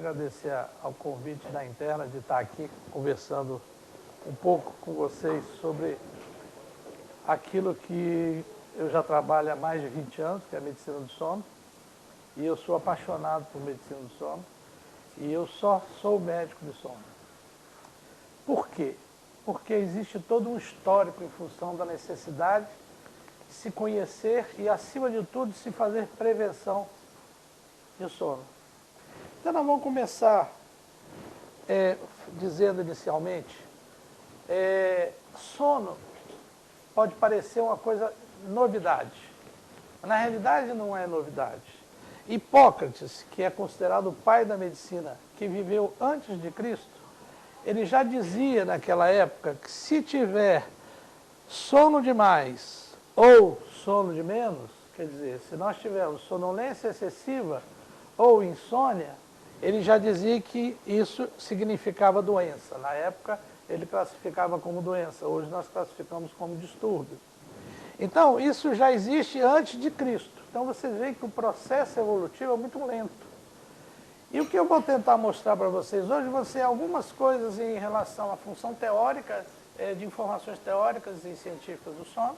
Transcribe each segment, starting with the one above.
agradecer ao convite da Interna de estar aqui conversando um pouco com vocês sobre aquilo que eu já trabalho há mais de 20 anos, que é a medicina do sono, e eu sou apaixonado por medicina do sono, e eu só sou médico de sono. Por quê? Porque existe todo um histórico em função da necessidade de se conhecer e, acima de tudo, se fazer prevenção de sono. Então, nós vamos começar dizendo inicialmente, sono pode parecer uma coisa novidade, mas na realidade não é novidade. Hipócrates, que é considerado o pai da medicina, que viveu antes de Cristo, ele já dizia naquela época que se tiver sono demais ou sono de menos, quer dizer, se nós tivermos sonolência excessiva ou insônia, ele já dizia que isso significava doença. Na época, ele classificava como doença, hoje nós classificamos como distúrbio. Então, isso já existe antes de Cristo. Então, vocês veem que o processo evolutivo é muito lento. E o que eu vou tentar mostrar para vocês hoje vão ser algumas coisas em relação à função teórica, de informações teóricas e científicas do sono,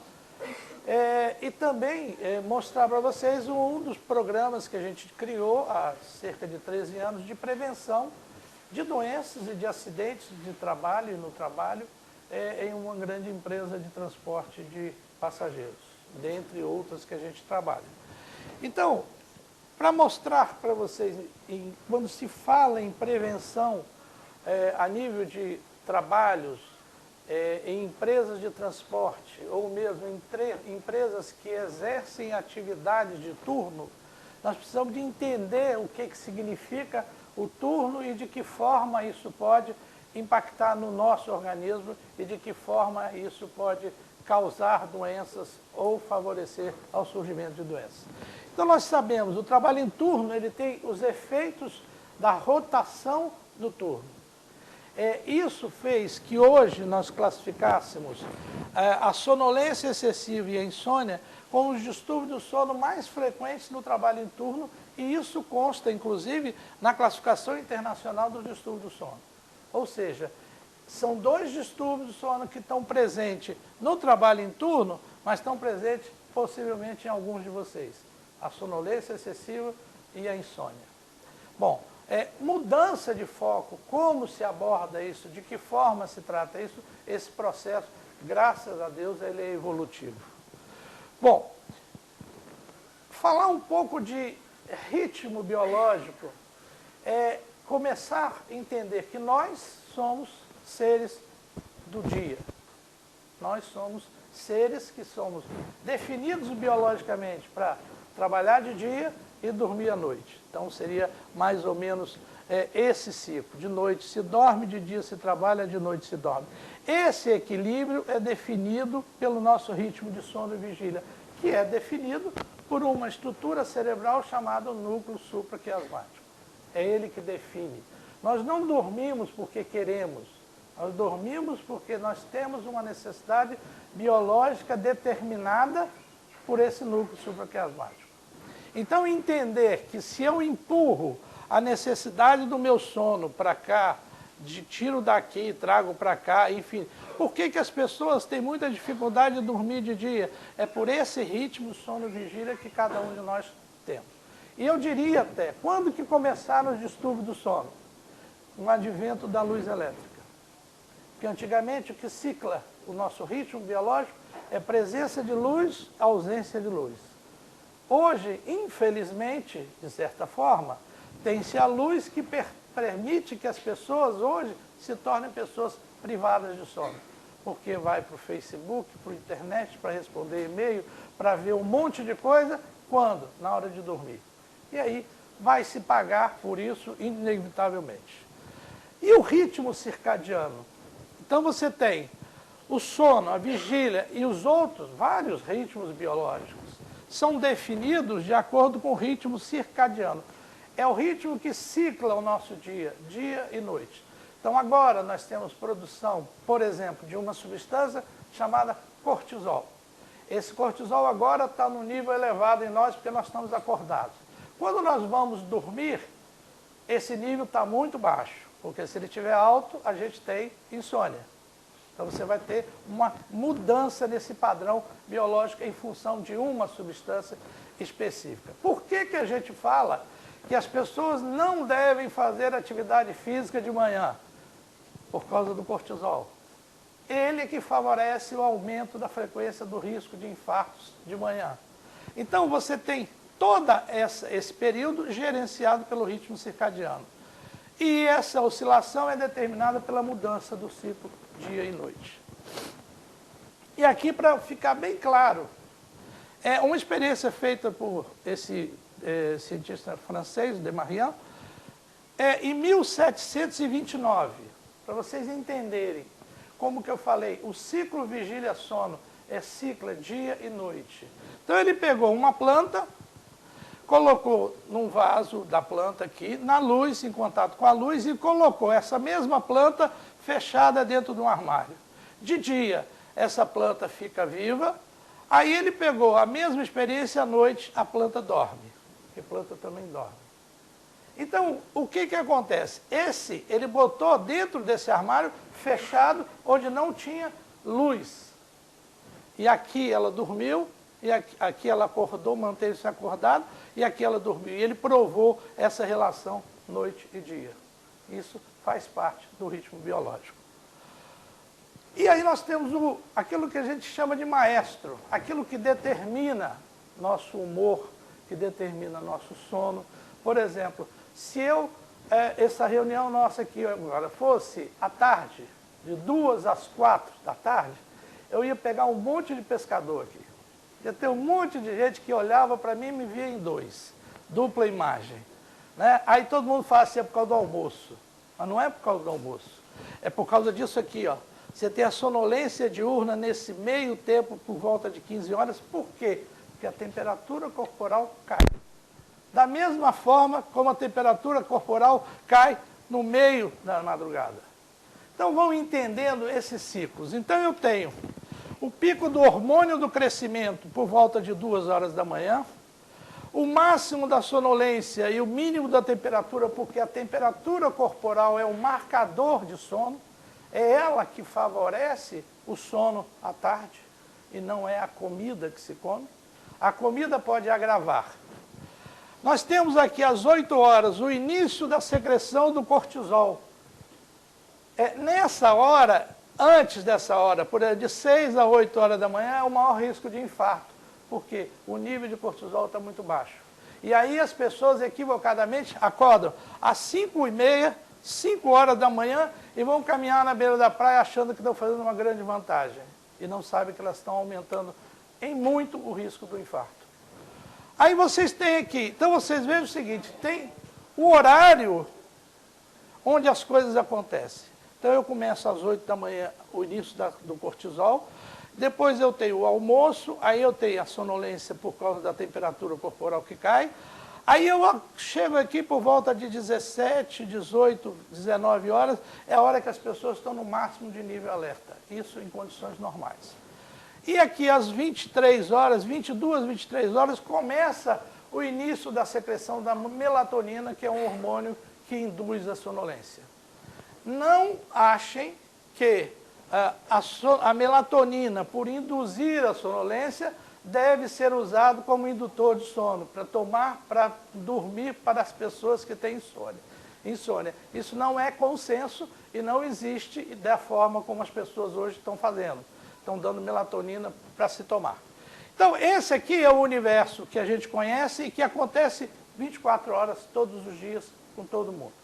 e também mostrar para vocês um dos programas que a gente criou há cerca de 13 anos de prevenção de doenças e de acidentes de trabalho e no trabalho em uma grande empresa de transporte de passageiros, dentre outras que a gente trabalha. Então, para mostrar para vocês, quando se fala em prevenção a nível de trabalhos, em empresas de transporte, ou mesmo em empresas que exercem atividades de turno, nós precisamos de entender o que significa o turno e de que forma isso pode impactar no nosso organismo e de que forma isso pode causar doenças ou favorecer ao surgimento de doenças. Então nós sabemos, o trabalho em turno ele tem os efeitos da rotação do turno. Isso fez que hoje nós classificássemos a sonolência excessiva e a insônia como os distúrbios do sono mais frequentes no trabalho em turno, e isso consta, inclusive, na classificação internacional dos distúrbios do sono. Ou seja, são dois distúrbios do sono que estão presentes no trabalho em turno, mas estão presentes possivelmente em alguns de vocês. A sonolência excessiva e a insônia. Bom, mudança de foco, como se aborda isso, de que forma se trata isso, esse processo, graças a Deus, ele é evolutivo. Bom, falar um pouco de ritmo biológico é começar a entender que nós somos seres do dia. Nós somos seres que somos definidos biologicamente para trabalhar de dia e dormir à noite. Então seria mais ou menos esse ciclo. De noite se dorme, de dia se trabalha, de noite se dorme. Esse equilíbrio é definido pelo nosso ritmo de sono e vigília, que é definido por uma estrutura cerebral chamada núcleo supraquiasmático. É ele que define. Nós não dormimos porque queremos, nós dormimos porque nós temos uma necessidade biológica determinada por esse núcleo supraquiasmático. Então, entender que se eu empurro a necessidade do meu sono para cá, tiro daqui e trago para cá, enfim. Por que as pessoas têm muita dificuldade de dormir de dia? É por esse ritmo sono-vigília que cada um de nós temos. E eu diria até, quando que começaram os distúrbios do sono? Com o advento da luz elétrica. Porque antigamente o que cicla o nosso ritmo biológico é presença de luz, ausência de luz. Hoje, infelizmente, de certa forma, tem-se a luz que permite que as pessoas hoje se tornem pessoas privadas de sono. Porque vai para o Facebook, para a internet, para responder e-mail, para ver um monte de coisa, quando? Na hora de dormir. E aí vai se pagar por isso inevitavelmente. E o ritmo circadiano? Então você tem o sono, a vigília e os outros, vários ritmos biológicos, são definidos de acordo com o ritmo circadiano. É o ritmo que cicla o nosso dia, dia e noite. Então agora nós temos produção, por exemplo, de uma substância chamada cortisol. Esse cortisol agora está no nível elevado em nós porque nós estamos acordados. Quando nós vamos dormir, esse nível está muito baixo, porque se ele estiver alto, a gente tem insônia. Então você vai ter uma mudança nesse padrão biológico em função de uma substância específica. Por que que a gente fala que as pessoas não devem fazer atividade física de manhã? Por causa do cortisol. Ele é que favorece o aumento da frequência do risco de infartos de manhã. Então você tem todo esse período gerenciado pelo ritmo circadiano. E essa oscilação é determinada pela mudança do ciclo dia e noite. E aqui, para ficar bem claro, é uma experiência feita por esse cientista francês, Desmarians, em 1729, para vocês entenderem como que eu falei, o ciclo vigília-sono é ciclo dia e noite. Então ele pegou uma planta, colocou num vaso da planta aqui, na luz, em contato com a luz, e colocou essa mesma planta fechada dentro de um armário. De dia, essa planta fica viva, aí ele pegou a mesma experiência à noite, a planta dorme, porque a planta também dorme. Então, o que que acontece? Ele botou dentro desse armário fechado, onde não tinha luz. E aqui ela dormiu, e aqui ela acordou, manteve-se acordada, e aqui ela dormiu. E ele provou essa relação noite e dia. Isso faz parte do ritmo biológico. E aí nós temos aquilo que a gente chama de maestro, aquilo que determina nosso humor, que determina nosso sono. Por exemplo, se essa reunião nossa aqui agora fosse à tarde, de 2 às 4 da tarde, eu ia pegar um monte de pescador aqui. Ia ter um monte de gente que olhava para mim e me via em 2, dupla imagem. Né? Aí todo mundo fala assim, é por causa do almoço. Mas não é por causa do almoço. É por causa disso aqui, ó. Você tem a sonolência diurna nesse meio tempo, por volta de 15 horas. Por quê? Porque a temperatura corporal cai. Da mesma forma como a temperatura corporal cai no meio da madrugada. Então vão entendendo esses ciclos. Então eu tenho o pico do hormônio do crescimento por volta de 2 horas da manhã, o máximo da sonolência e o mínimo da temperatura, porque a temperatura corporal é o marcador de sono, é ela que favorece o sono à tarde, e não é a comida que se come. A comida pode agravar. Nós temos aqui às 8 horas o início da secreção do cortisol. Nessa hora, antes dessa hora, por exemplo, de 6 a 8 horas da manhã, é o maior risco de infarto, porque o nível de cortisol está muito baixo. E aí as pessoas equivocadamente acordam às 5h30, 5 horas da manhã, e vão caminhar na beira da praia achando que estão fazendo uma grande vantagem. E não sabem que elas estão aumentando em muito o risco do infarto. Aí vocês têm aqui, então vocês vejam o seguinte, tem o horário onde as coisas acontecem. Então eu começo às 8 da manhã, o início do cortisol, depois eu tenho o almoço, aí eu tenho a sonolência por causa da temperatura corporal que cai, aí eu chego aqui por volta de 17, 18, 19 horas, é a hora que as pessoas estão no máximo de nível alerta, isso em condições normais. E aqui às 23 horas, 22, 23 horas, começa o início da secreção da melatonina, que é um hormônio que induz a sonolência. Não achem que a melatonina, por induzir a sonolência, deve ser usado como indutor de sono, para dormir para as pessoas que têm insônia. Isso não é consenso e não existe da forma como as pessoas hoje estão fazendo. Estão dando melatonina para se tomar. Então, esse aqui é o universo que a gente conhece e que acontece 24 horas, todos os dias, com todo mundo.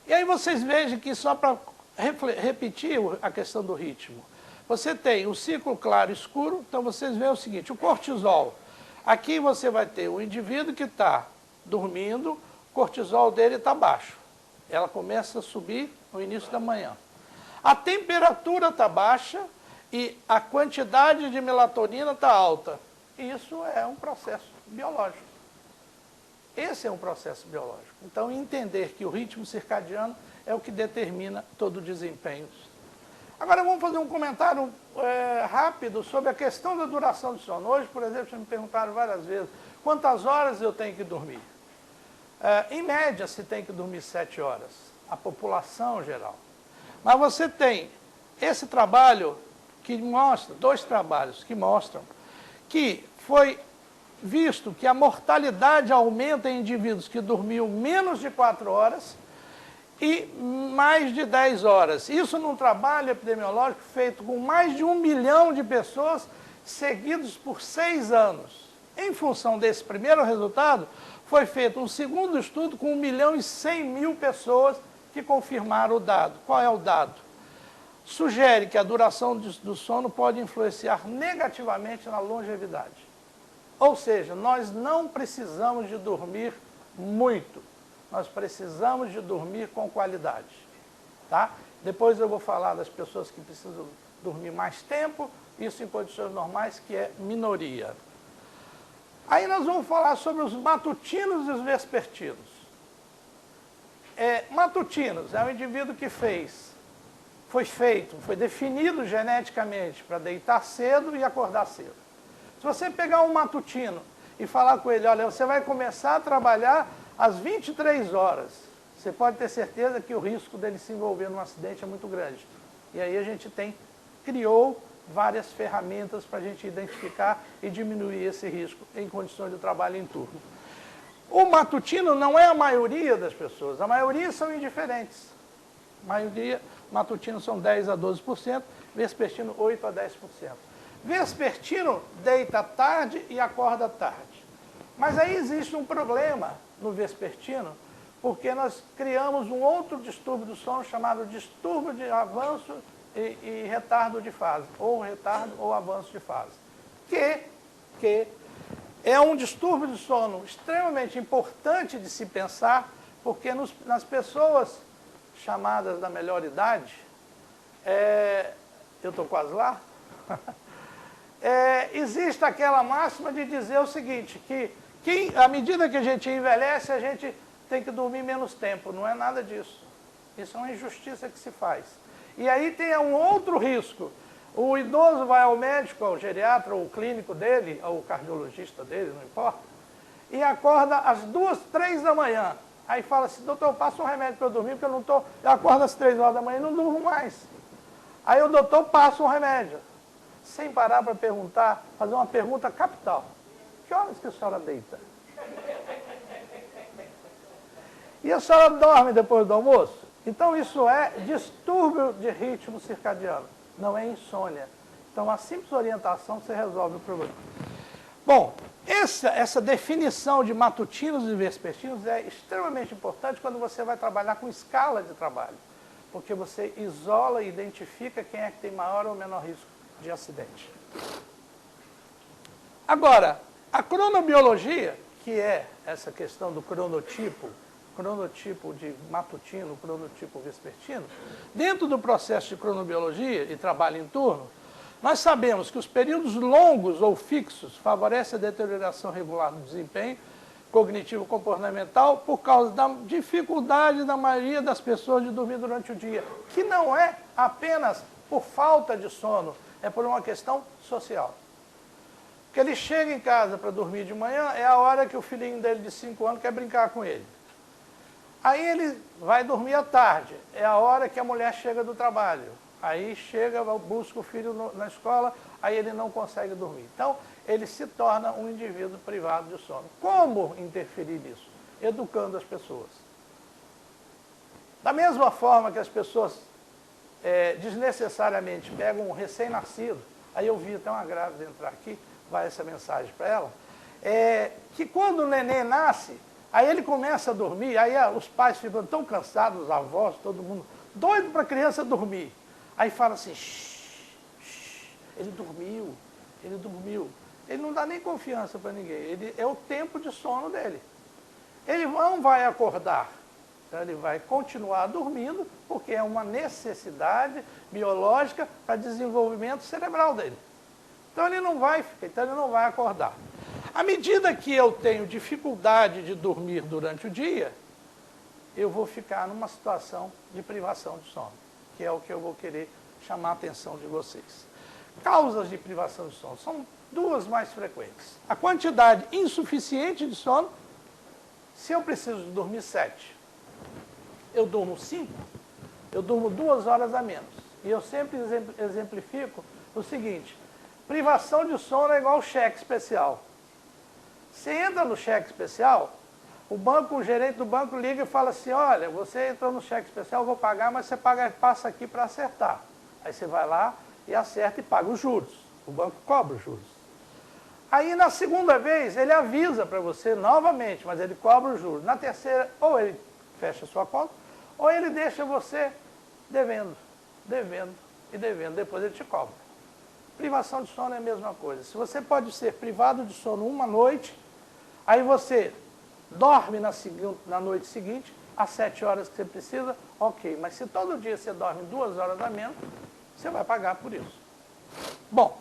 E aí vocês vejam que, só para repetir a questão do ritmo, você tem o ciclo claro e escuro, então vocês veem o seguinte, o cortisol. Aqui você vai ter o indivíduo que está dormindo, o cortisol dele está baixo. Ela começa a subir no início da manhã. A temperatura está baixa e a quantidade de melatonina está alta. Isso é um processo biológico. Esse é um processo biológico. Então, entender que o ritmo circadiano é o que determina todo o desempenho. Agora, vamos fazer um comentário rápido sobre a questão da duração do sono. Hoje, por exemplo, já me perguntaram várias vezes quantas horas eu tenho que dormir. Em média, se tem que dormir 7 horas, a população geral. Mas você tem esse trabalho que mostra, 2 trabalhos que mostram que foi visto que a mortalidade aumenta em indivíduos que dormiam menos de 4 horas e mais de 10 horas. Isso num trabalho epidemiológico feito com mais de 1 milhão de pessoas seguidos por 6 anos. Em função desse primeiro resultado, foi feito um segundo estudo com 1.100.000 pessoas que confirmaram o dado. Qual é o dado? Sugere que a duração do sono pode influenciar negativamente na longevidade. Ou seja, nós não precisamos de dormir muito, nós precisamos de dormir com qualidade. Tá? Depois eu vou falar das pessoas que precisam dormir mais tempo, isso em condições normais, que é minoria. Aí nós vamos falar sobre os matutinos e os vespertinos. Matutinos é um indivíduo que foi definido geneticamente para deitar cedo e acordar cedo. Se você pegar um matutino e falar com ele, olha, você vai começar a trabalhar às 23 horas, você pode ter certeza que o risco dele se envolver num acidente é muito grande. E aí a gente criou várias ferramentas para a gente identificar e diminuir esse risco em condições de trabalho em turno. O matutino não é a maioria das pessoas, a maioria são indiferentes. A maioria, matutino são 10 a 12%, vespertino 8 a 10%. Vespertino deita tarde e acorda tarde. Mas aí existe um problema no vespertino, porque nós criamos um outro distúrbio do sono chamado distúrbio de avanço e retardo de fase, ou retardo ou avanço de fase, que é um distúrbio do sono extremamente importante de se pensar, porque nas pessoas chamadas da melhor idade, eu estou quase lá, existe aquela máxima de dizer o seguinte, que à medida que a gente envelhece, a gente tem que dormir menos tempo. Não é nada disso. Isso é uma injustiça que se faz. E aí tem um outro risco. O idoso vai ao médico, ao geriatra, ou clínico dele, ao cardiologista dele, não importa, e acorda às 2, 3 da manhã. Aí fala assim, doutor, passa um remédio para eu dormir, porque eu acordo às 3 horas da manhã e não durmo mais. Aí o doutor passa um remédio, sem parar para perguntar, fazer uma pergunta capital. Que horas que a senhora deita? E a senhora dorme depois do almoço? Então isso é distúrbio de ritmo circadiano, não é insônia. Então a simples orientação você resolve o problema. Bom, essa definição de matutinos e vespertinos é extremamente importante quando você vai trabalhar com escala de trabalho, porque você isola e identifica quem é que tem maior ou menor risco de acidente. Agora, a cronobiologia, que é essa questão do cronotipo de matutino, cronotipo vespertino, dentro do processo de cronobiologia e trabalho em turno, nós sabemos que os períodos longos ou fixos favorecem a deterioração regular do desempenho cognitivo-comportamental por causa da dificuldade da maioria das pessoas de dormir durante o dia, que não é apenas por falta de sono, é por uma questão social. Porque ele chega em casa para dormir de manhã, é a hora que o filhinho dele de 5 anos quer brincar com ele. Aí ele vai dormir à tarde, é a hora que a mulher chega do trabalho. Aí chega, busca o filho na escola, aí ele não consegue dormir. Então, ele se torna um indivíduo privado de sono. Como interferir nisso? Educando as pessoas. Da mesma forma que as pessoas desnecessariamente pegam um recém-nascido, aí eu vi até uma grávida entrar aqui, vai essa mensagem para ela, que quando o neném nasce, aí ele começa a dormir, aí os pais ficam tão cansados, os avós, todo mundo, doido para a criança dormir. Aí fala assim, shh, shh, ele dormiu. Ele não dá nem confiança para ninguém, é o tempo de sono dele. Ele não vai acordar, então ele vai continuar dormindo, porque é uma necessidade biológica para desenvolvimento cerebral dele. Então ele não vai acordar. À medida que eu tenho dificuldade de dormir durante o dia, eu vou ficar numa situação de privação de sono, que é o que eu vou querer chamar a atenção de vocês. Causas de privação de sono são duas mais frequentes. A quantidade insuficiente de sono Se eu preciso de dormir 7, eu durmo 5, eu durmo 2 horas a menos. E eu sempre exemplifico o seguinte: privação de sono é igual cheque especial. Você entra no cheque especial, o gerente do banco liga e fala assim: olha, você entrou no cheque especial, eu vou pagar, mas você passa aqui para acertar. Aí você vai lá e acerta e paga os juros. O banco cobra os juros. Aí na segunda vez ele avisa para você novamente, mas ele cobra os juros. Na terceira, ou ele fecha a sua conta, ou ele deixa você devendo, devendo e devendo. Depois ele te cobra. Privação de sono é a mesma coisa. Se você pode ser privado de sono uma noite, aí você dorme na noite seguinte, às 7 horas que você precisa, ok. Mas se todo dia você dorme 2 horas a menos, você vai pagar por isso. Bom,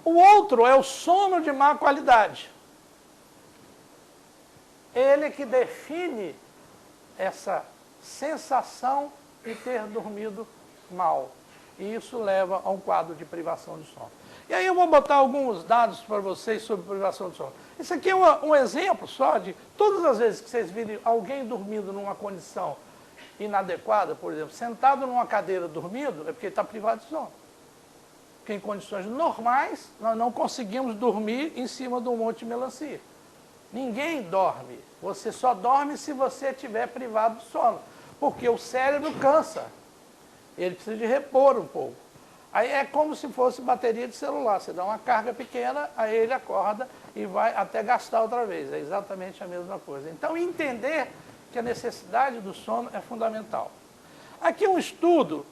o outro é o sono de má qualidade. Ele que define essa sensação de ter dormido mal. E isso leva a um quadro de privação de sono. E aí eu vou botar alguns dados para vocês sobre privação de sono. Isso aqui é um exemplo só de todas as vezes que vocês virem alguém dormindo numa condição inadequada, por exemplo, sentado numa cadeira dormindo, é porque ele está privado de sono. Porque em condições normais, nós não conseguimos dormir em cima de um monte de melancia. Ninguém dorme. Você só dorme se você estiver privado de sono. Porque o cérebro cansa. Ele precisa de repor um pouco. Aí é como se fosse bateria de celular. Você dá uma carga pequena, aí ele acorda e vai até gastar outra vez. É exatamente a mesma coisa. Então, entender que a necessidade do sono é fundamental. Aqui um estudo,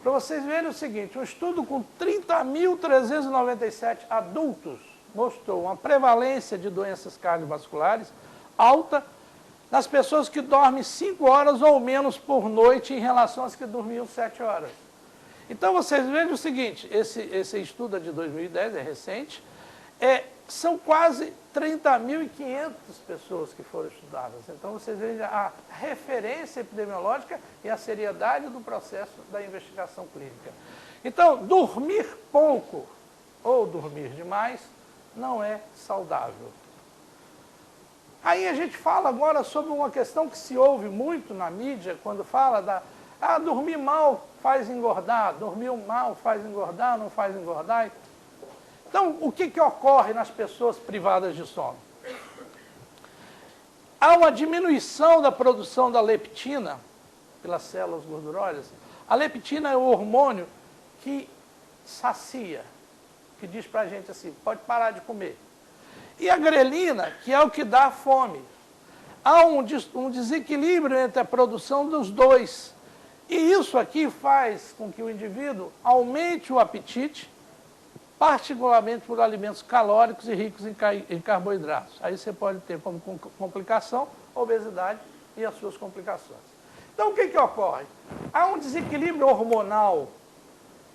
para vocês verem o seguinte: um estudo com 30.397 adultos mostrou uma prevalência de doenças cardiovasculares alta nas pessoas que dormem 5 horas ou menos por noite em relação às que dormiam 7 horas. Então vocês vejam o seguinte: esse estudo é de 2010, é recente, são quase 30.500 pessoas que foram estudadas. Então vocês vejam a referência epidemiológica e a seriedade do processo da investigação clínica. Então, dormir pouco ou dormir demais não é saudável. Aí a gente fala agora sobre uma questão que se ouve muito na mídia, quando fala dormir mal faz engordar, dormir mal faz engordar, não faz engordar. Então, o que ocorre nas pessoas privadas de sono? Há uma diminuição da produção da leptina pelas células gordurosas. A leptina é o hormônio que sacia, que diz para a gente assim: pode parar de comer. E a grelina, que é o que dá fome. Há um desequilíbrio entre a produção dos dois. E isso aqui faz com que o indivíduo aumente o apetite, particularmente por alimentos calóricos e ricos em carboidratos. Aí você pode ter como complicação obesidade e as suas complicações. Então o que ocorre? Há um desequilíbrio hormonal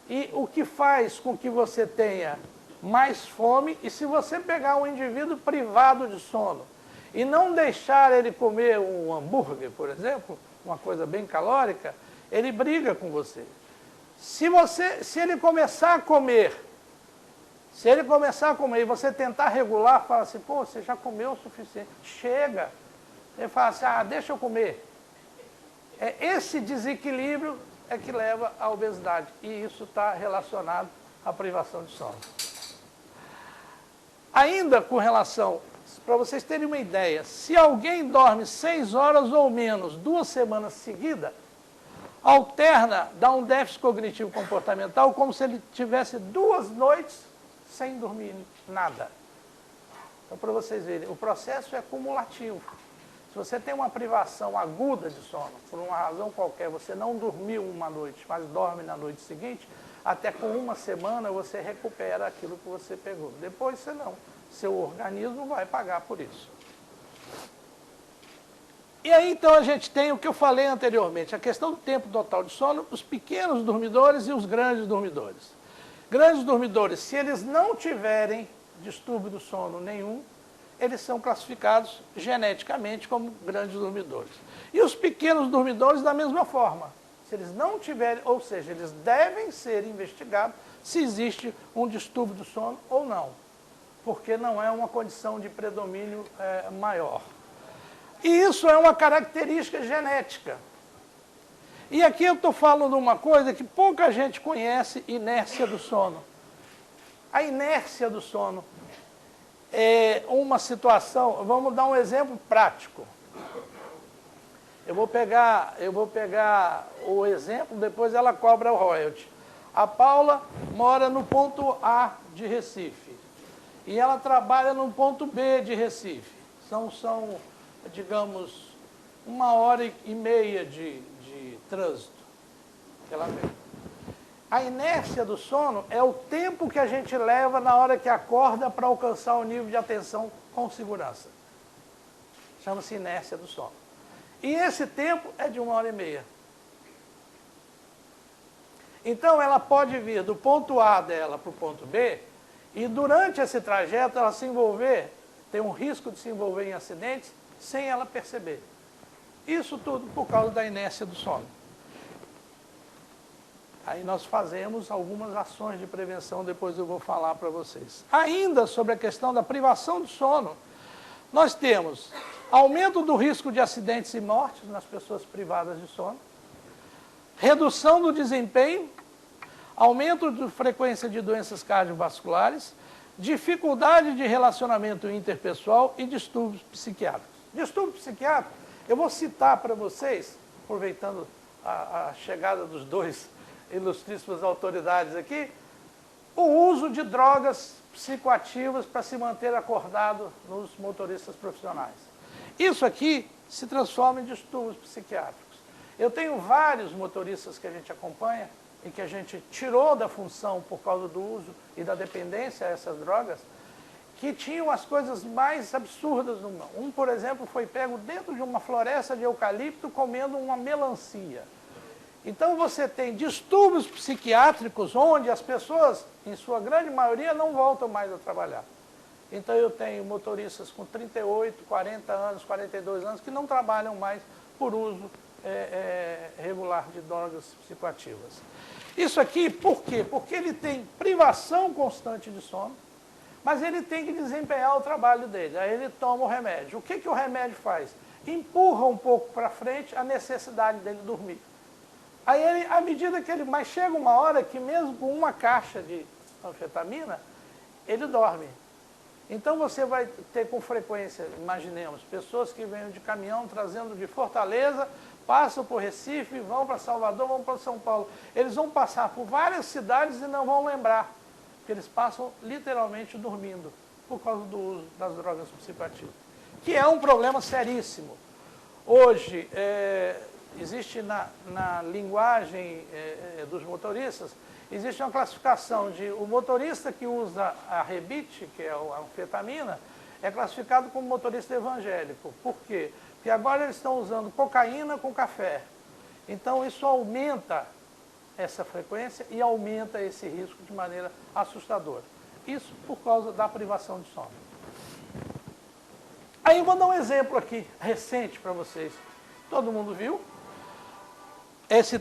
e o que faz com que você tenha mais fome. E se você pegar um indivíduo privado de sono e não deixar ele comer um hambúrguer, por exemplo, uma coisa bem calórica, ele briga com você. Se ele começar a comer e você tentar regular, fala assim: pô, você já comeu o suficiente, chega. Ele fala assim: deixa eu comer. Esse desequilíbrio é que leva à obesidade. E isso está relacionado à privação de sono. Ainda com relação, para vocês terem uma ideia, se alguém dorme 6 horas ou menos 2 semanas seguidas, alterna, dá um déficit cognitivo comportamental como se ele tivesse 2 noites sem dormir nada. Então, para vocês verem, o processo é cumulativo. Se você tem uma privação aguda de sono, por uma razão qualquer, você não dormiu uma noite, mas dorme na noite seguinte, até com 1 semana você recupera aquilo que você pegou. Depois você não. Seu organismo vai pagar por isso. E aí então a gente tem o que eu falei anteriormente, a questão do tempo total de sono, os pequenos dormidores e os grandes dormidores. Grandes dormidores, se eles não tiverem distúrbio do sono nenhum, eles são classificados geneticamente como grandes dormidores. E os pequenos dormidores da mesma forma. Se eles não tiverem, ou seja, eles devem ser investigados se existe um distúrbio do sono ou não, porque não é uma condição de predomínio maior. E isso é uma característica genética. E aqui eu estou falando uma coisa que pouca gente conhece, inércia do sono. A inércia do sono é uma situação, vamos dar um exemplo prático. Eu vou pegar o exemplo, depois ela cobra o royalty. A Paula mora no ponto A de Recife e ela trabalha no ponto B de Recife. São digamos, 1h30 de trânsito. A inércia do sono é o tempo que a gente leva na hora que acorda para alcançar o nível de atenção com segurança. Chama-se inércia do sono. E esse tempo é de 1h30. Então, ela pode vir do ponto A dela para o ponto B, e durante esse trajeto ela se envolver, tem um risco de se envolver em acidentes, sem ela perceber. Isso tudo por causa da inércia do sono. Aí nós fazemos algumas ações de prevenção, depois eu vou falar para vocês. Ainda sobre a questão da privação do sono, nós temos aumento do risco de acidentes e mortes nas pessoas privadas de sono, redução do desempenho, aumento da frequência de doenças cardiovasculares, dificuldade de relacionamento interpessoal e distúrbios psiquiátricos. Distúrbio psiquiátrico, eu vou citar para vocês, aproveitando a chegada dos dois ilustríssimas autoridades aqui, o uso de drogas psicoativas para se manter acordado nos motoristas profissionais. Isso aqui se transforma em distúrbios psiquiátricos. Eu tenho vários motoristas que a gente acompanha e que a gente tirou da função por causa do uso e da dependência a essas drogas, que tinham as coisas mais absurdas no mundo. Um, por exemplo, foi pego dentro de uma floresta de eucalipto comendo uma melancia. Então você tem distúrbios psiquiátricos onde as pessoas, em sua grande maioria, não voltam mais a trabalhar. Então eu tenho motoristas com 38, 40 anos, 42 anos que não trabalham mais por uso regular de drogas psicoativas. Isso aqui, por quê? Porque ele tem privação constante de sono, mas ele tem que desempenhar o trabalho dele. Aí ele toma o remédio. O que o remédio faz? Empurra um pouco para frente a necessidade dele dormir. Aí ele, à medida que ele... Mas chega uma hora que mesmo com uma caixa de anfetamina, ele dorme. Então você vai ter com frequência, imaginemos, pessoas que vêm de caminhão trazendo de Fortaleza, passam por Recife, vão para Salvador, vão para São Paulo. Eles vão passar por várias cidades e não vão lembrar, porque eles passam literalmente dormindo, por causa do uso das drogas psicoativas. Que é um problema seríssimo. Hoje, existe na linguagem dos motoristas, existe uma classificação de o motorista que usa a rebite, que é a anfetamina, é classificado como motorista evangélico. Por quê? Porque agora eles estão usando cocaína com café. Então isso aumenta essa frequência e aumenta esse risco de maneira assustadora. Isso por causa da privação de sono. Aí eu vou dar um exemplo aqui, recente para vocês. Todo mundo viu esse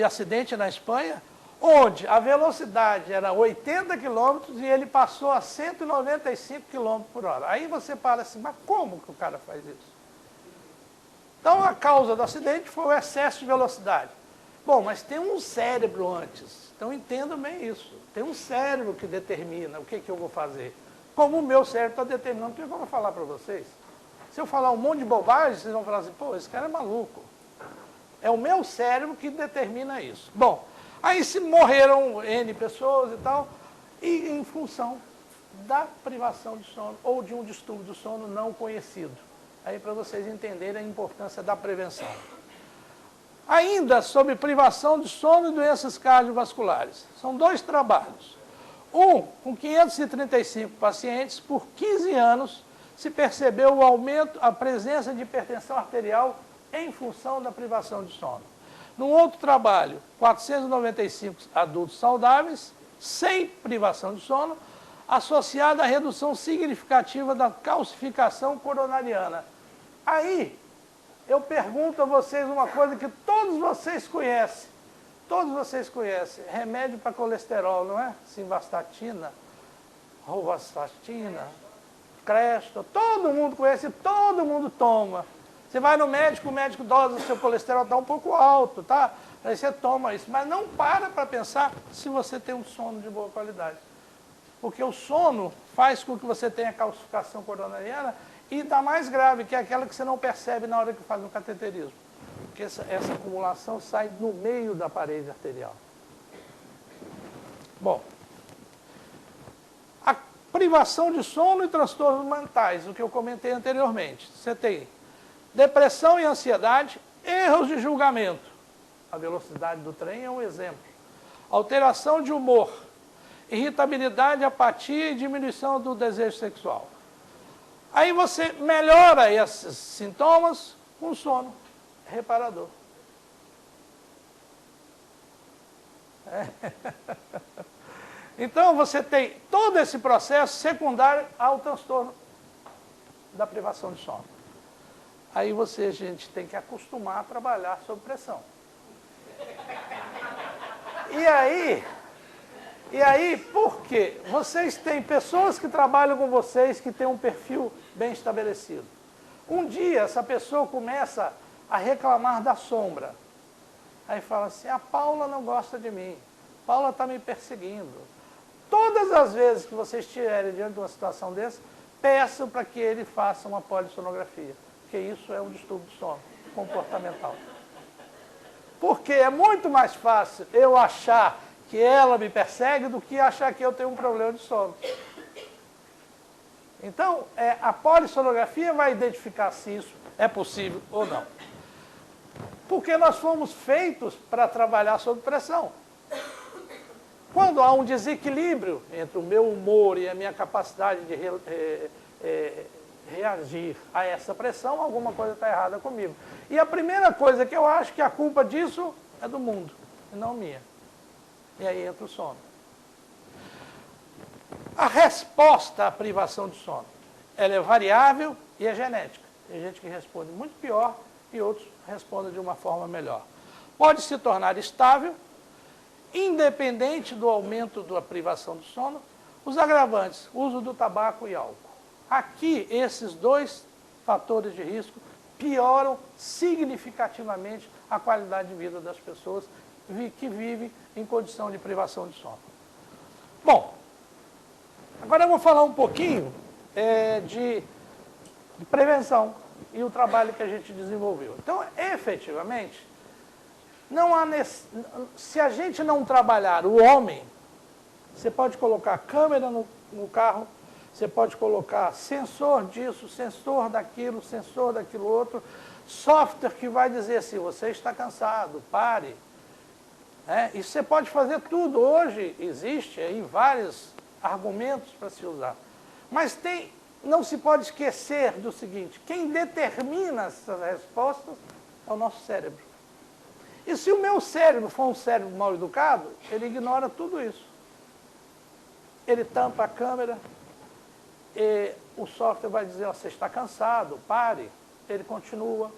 acidente na Espanha, onde a velocidade era 80 km e ele passou a 195 km por hora. Aí você para assim, mas como que o cara faz isso? Então a causa do acidente foi o excesso de velocidade. Bom, mas tem um cérebro antes, então entendam bem isso. Tem um cérebro que determina o que eu vou fazer. Como o meu cérebro está determinando o que eu vou falar para vocês. Se eu falar um monte de bobagem, vocês vão falar assim, pô, esse cara é maluco. É o meu cérebro que determina isso. Bom, aí se morreram N pessoas e tal, e em função da privação de sono ou de um distúrbio do sono não conhecido. Aí para vocês entenderem a importância da prevenção. Ainda sobre privação de sono e doenças cardiovasculares. São dois trabalhos. Um, com 535 pacientes, por 15 anos, se percebeu o aumento, a presença de hipertensão arterial em função da privação de sono. Num outro trabalho, 495 adultos saudáveis, sem privação de sono, associada à redução significativa da calcificação coronariana. Aí, eu pergunto a vocês uma coisa que todos vocês conhecem. Todos vocês conhecem. Remédio para colesterol, não é? Simvastatina, rovastatina, Crestor. Todo mundo conhece, todo mundo toma. Você vai no médico, o médico dosa, seu colesterol está um pouco alto, tá? Aí você toma isso, mas não para pensar se você tem um sono de boa qualidade. Porque o sono faz com que você tenha calcificação coronariana e da mais grave, que é aquela que você não percebe na hora que faz um cateterismo. Porque essa acumulação sai no meio da parede arterial. Bom, a privação de sono e transtornos mentais, o que eu comentei anteriormente. Você tem depressão e ansiedade, erros de julgamento. A velocidade do trem é um exemplo. Alteração de humor, irritabilidade, apatia e diminuição do desejo sexual. Aí você melhora esses sintomas com sono reparador. Então você tem todo esse processo secundário ao transtorno da privação de sono. Aí você, gente, tem que acostumar a trabalhar sob pressão. E aí, por quê? Vocês têm pessoas que trabalham com vocês que têm um perfil bem estabelecido. Um dia, essa pessoa começa a reclamar da sombra. Aí fala assim, a Paula não gosta de mim, Paula está me perseguindo. Todas as vezes que vocês estiverem diante de uma situação dessa, peçam para que ele faça uma polissonografia, porque isso é um distúrbio de sono comportamental. Porque é muito mais fácil eu achar que ela me persegue do que achar que eu tenho um problema de sono. Então, a polissonografia vai identificar se isso é possível ou não. Porque nós fomos feitos para trabalhar sob pressão. Quando há um desequilíbrio entre o meu humor e a minha capacidade de reagir a essa pressão, alguma coisa está errada comigo. E a primeira coisa que eu acho que a culpa disso é do mundo, e não minha. E aí entra o sono. A resposta à privação de sono, ela é variável e é genética. Tem gente que responde muito pior e outros respondem de uma forma melhor. Pode se tornar estável, independente do aumento da privação do sono. Os agravantes, uso do tabaco e álcool. Aqui, esses dois fatores de risco pioram significativamente a qualidade de vida das pessoas que vivem em condição de privação de sono. Bom, agora eu vou falar um pouquinho de prevenção e o trabalho que a gente desenvolveu. Então, efetivamente, se a gente não trabalhar o homem, você pode colocar câmera no carro, você pode colocar sensor disso, sensor daquilo outro, software que vai dizer assim, você está cansado, pare. E você pode fazer tudo. Hoje existe aí vários argumentos para se usar. Mas não se pode esquecer do seguinte, quem determina essas respostas é o nosso cérebro. E se o meu cérebro for um cérebro mal educado, ele ignora tudo isso. Ele tampa a câmera, e o software vai dizer, você está cansado, pare. Ele continua,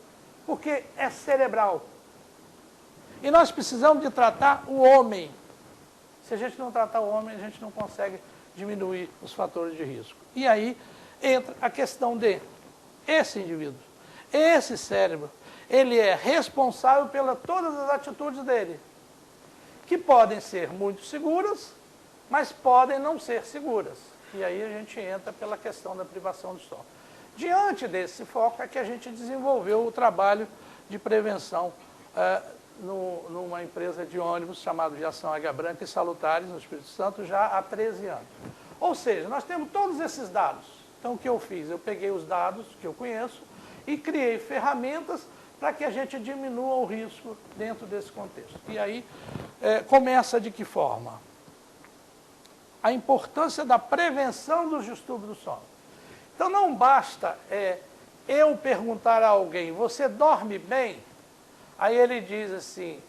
porque é cerebral. E nós precisamos de tratar o homem. Se a gente não tratar o homem, a gente não consegue diminuir os fatores de risco. E aí entra a questão de esse indivíduo, esse cérebro, ele é responsável pelas todas as atitudes dele, que podem ser muito seguras, mas podem não ser seguras. E aí a gente entra pela questão da privação do sono. Diante desse foco é que a gente desenvolveu o trabalho de prevenção numa empresa de ônibus chamada Viação Águia Branca e Salutares, no Espírito Santo, já há 13 anos. Ou seja, nós temos todos esses dados. Então o que eu fiz? Eu peguei os dados que eu conheço e criei ferramentas para que a gente diminua o risco dentro desse contexto. E aí começa de que forma? A importância da prevenção dos distúrbios do sono. Então não basta eu perguntar a alguém, você dorme bem? Aí ele diz assim,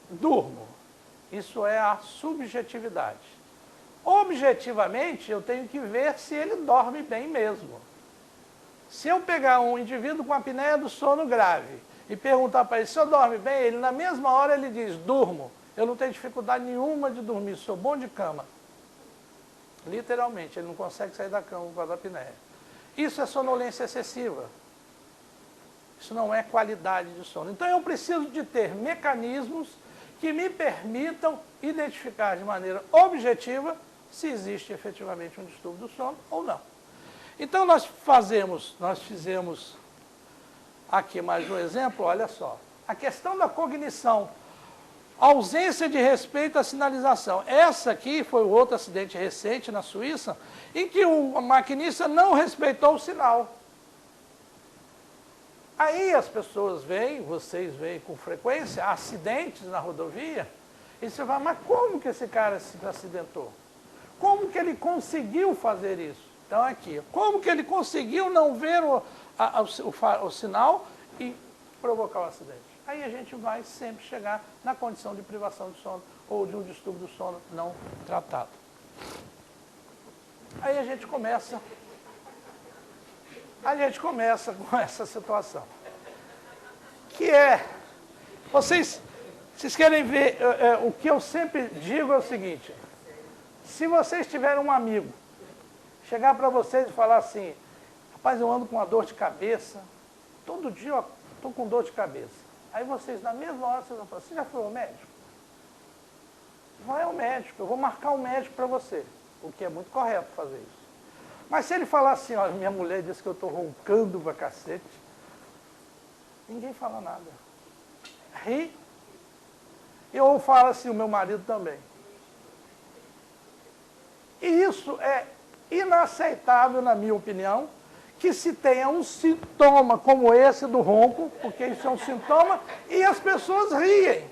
durmo. Isso é a subjetividade. Objetivamente, eu tenho que ver se ele dorme bem mesmo. Se eu pegar um indivíduo com apneia do sono grave e perguntar para ele, se eu dorme bem, ele na mesma hora ele diz, durmo. Eu não tenho dificuldade nenhuma de dormir, sou bom de cama. Literalmente, ele não consegue sair da cama por causa da apneia. Isso é sonolência excessiva. Isso não é qualidade de sono. Então eu preciso de ter mecanismos que me permitam identificar de maneira objetiva se existe efetivamente um distúrbio do sono ou não. Então nós fizemos aqui mais um exemplo, olha só. A questão da cognição, ausência de respeito à sinalização. Essa aqui foi o outro acidente recente na Suíça, em que o maquinista não respeitou o sinal. Aí as pessoas veem, vocês veem com frequência, acidentes na rodovia, e você fala, mas como que esse cara se acidentou? Como que ele conseguiu fazer isso? Então aqui, como que ele conseguiu não ver o sinal e provocar o acidente? Aí a gente vai sempre chegar na condição de privação de sono ou de um distúrbio do sono não tratado. Aí a gente começa com essa situação. Que é, vocês querem ver, o que eu sempre digo é o seguinte, se vocês tiverem um amigo, chegar para vocês e falar assim, rapaz, eu ando com uma dor de cabeça, todo dia eu estou com dor de cabeça. Aí vocês, na mesma hora, vocês vão falar, você já foi ao médico? Vai ao médico, eu vou marcar um médico para você, o que é muito correto fazer isso. Mas se ele falar assim, ó, minha mulher disse que eu estou roncando pra cacete, ninguém fala nada. Ri. Ou fala assim, o meu marido também. E isso é inaceitável, na minha opinião, que se tenha um sintoma como esse do ronco, porque isso é um sintoma, e as pessoas riem.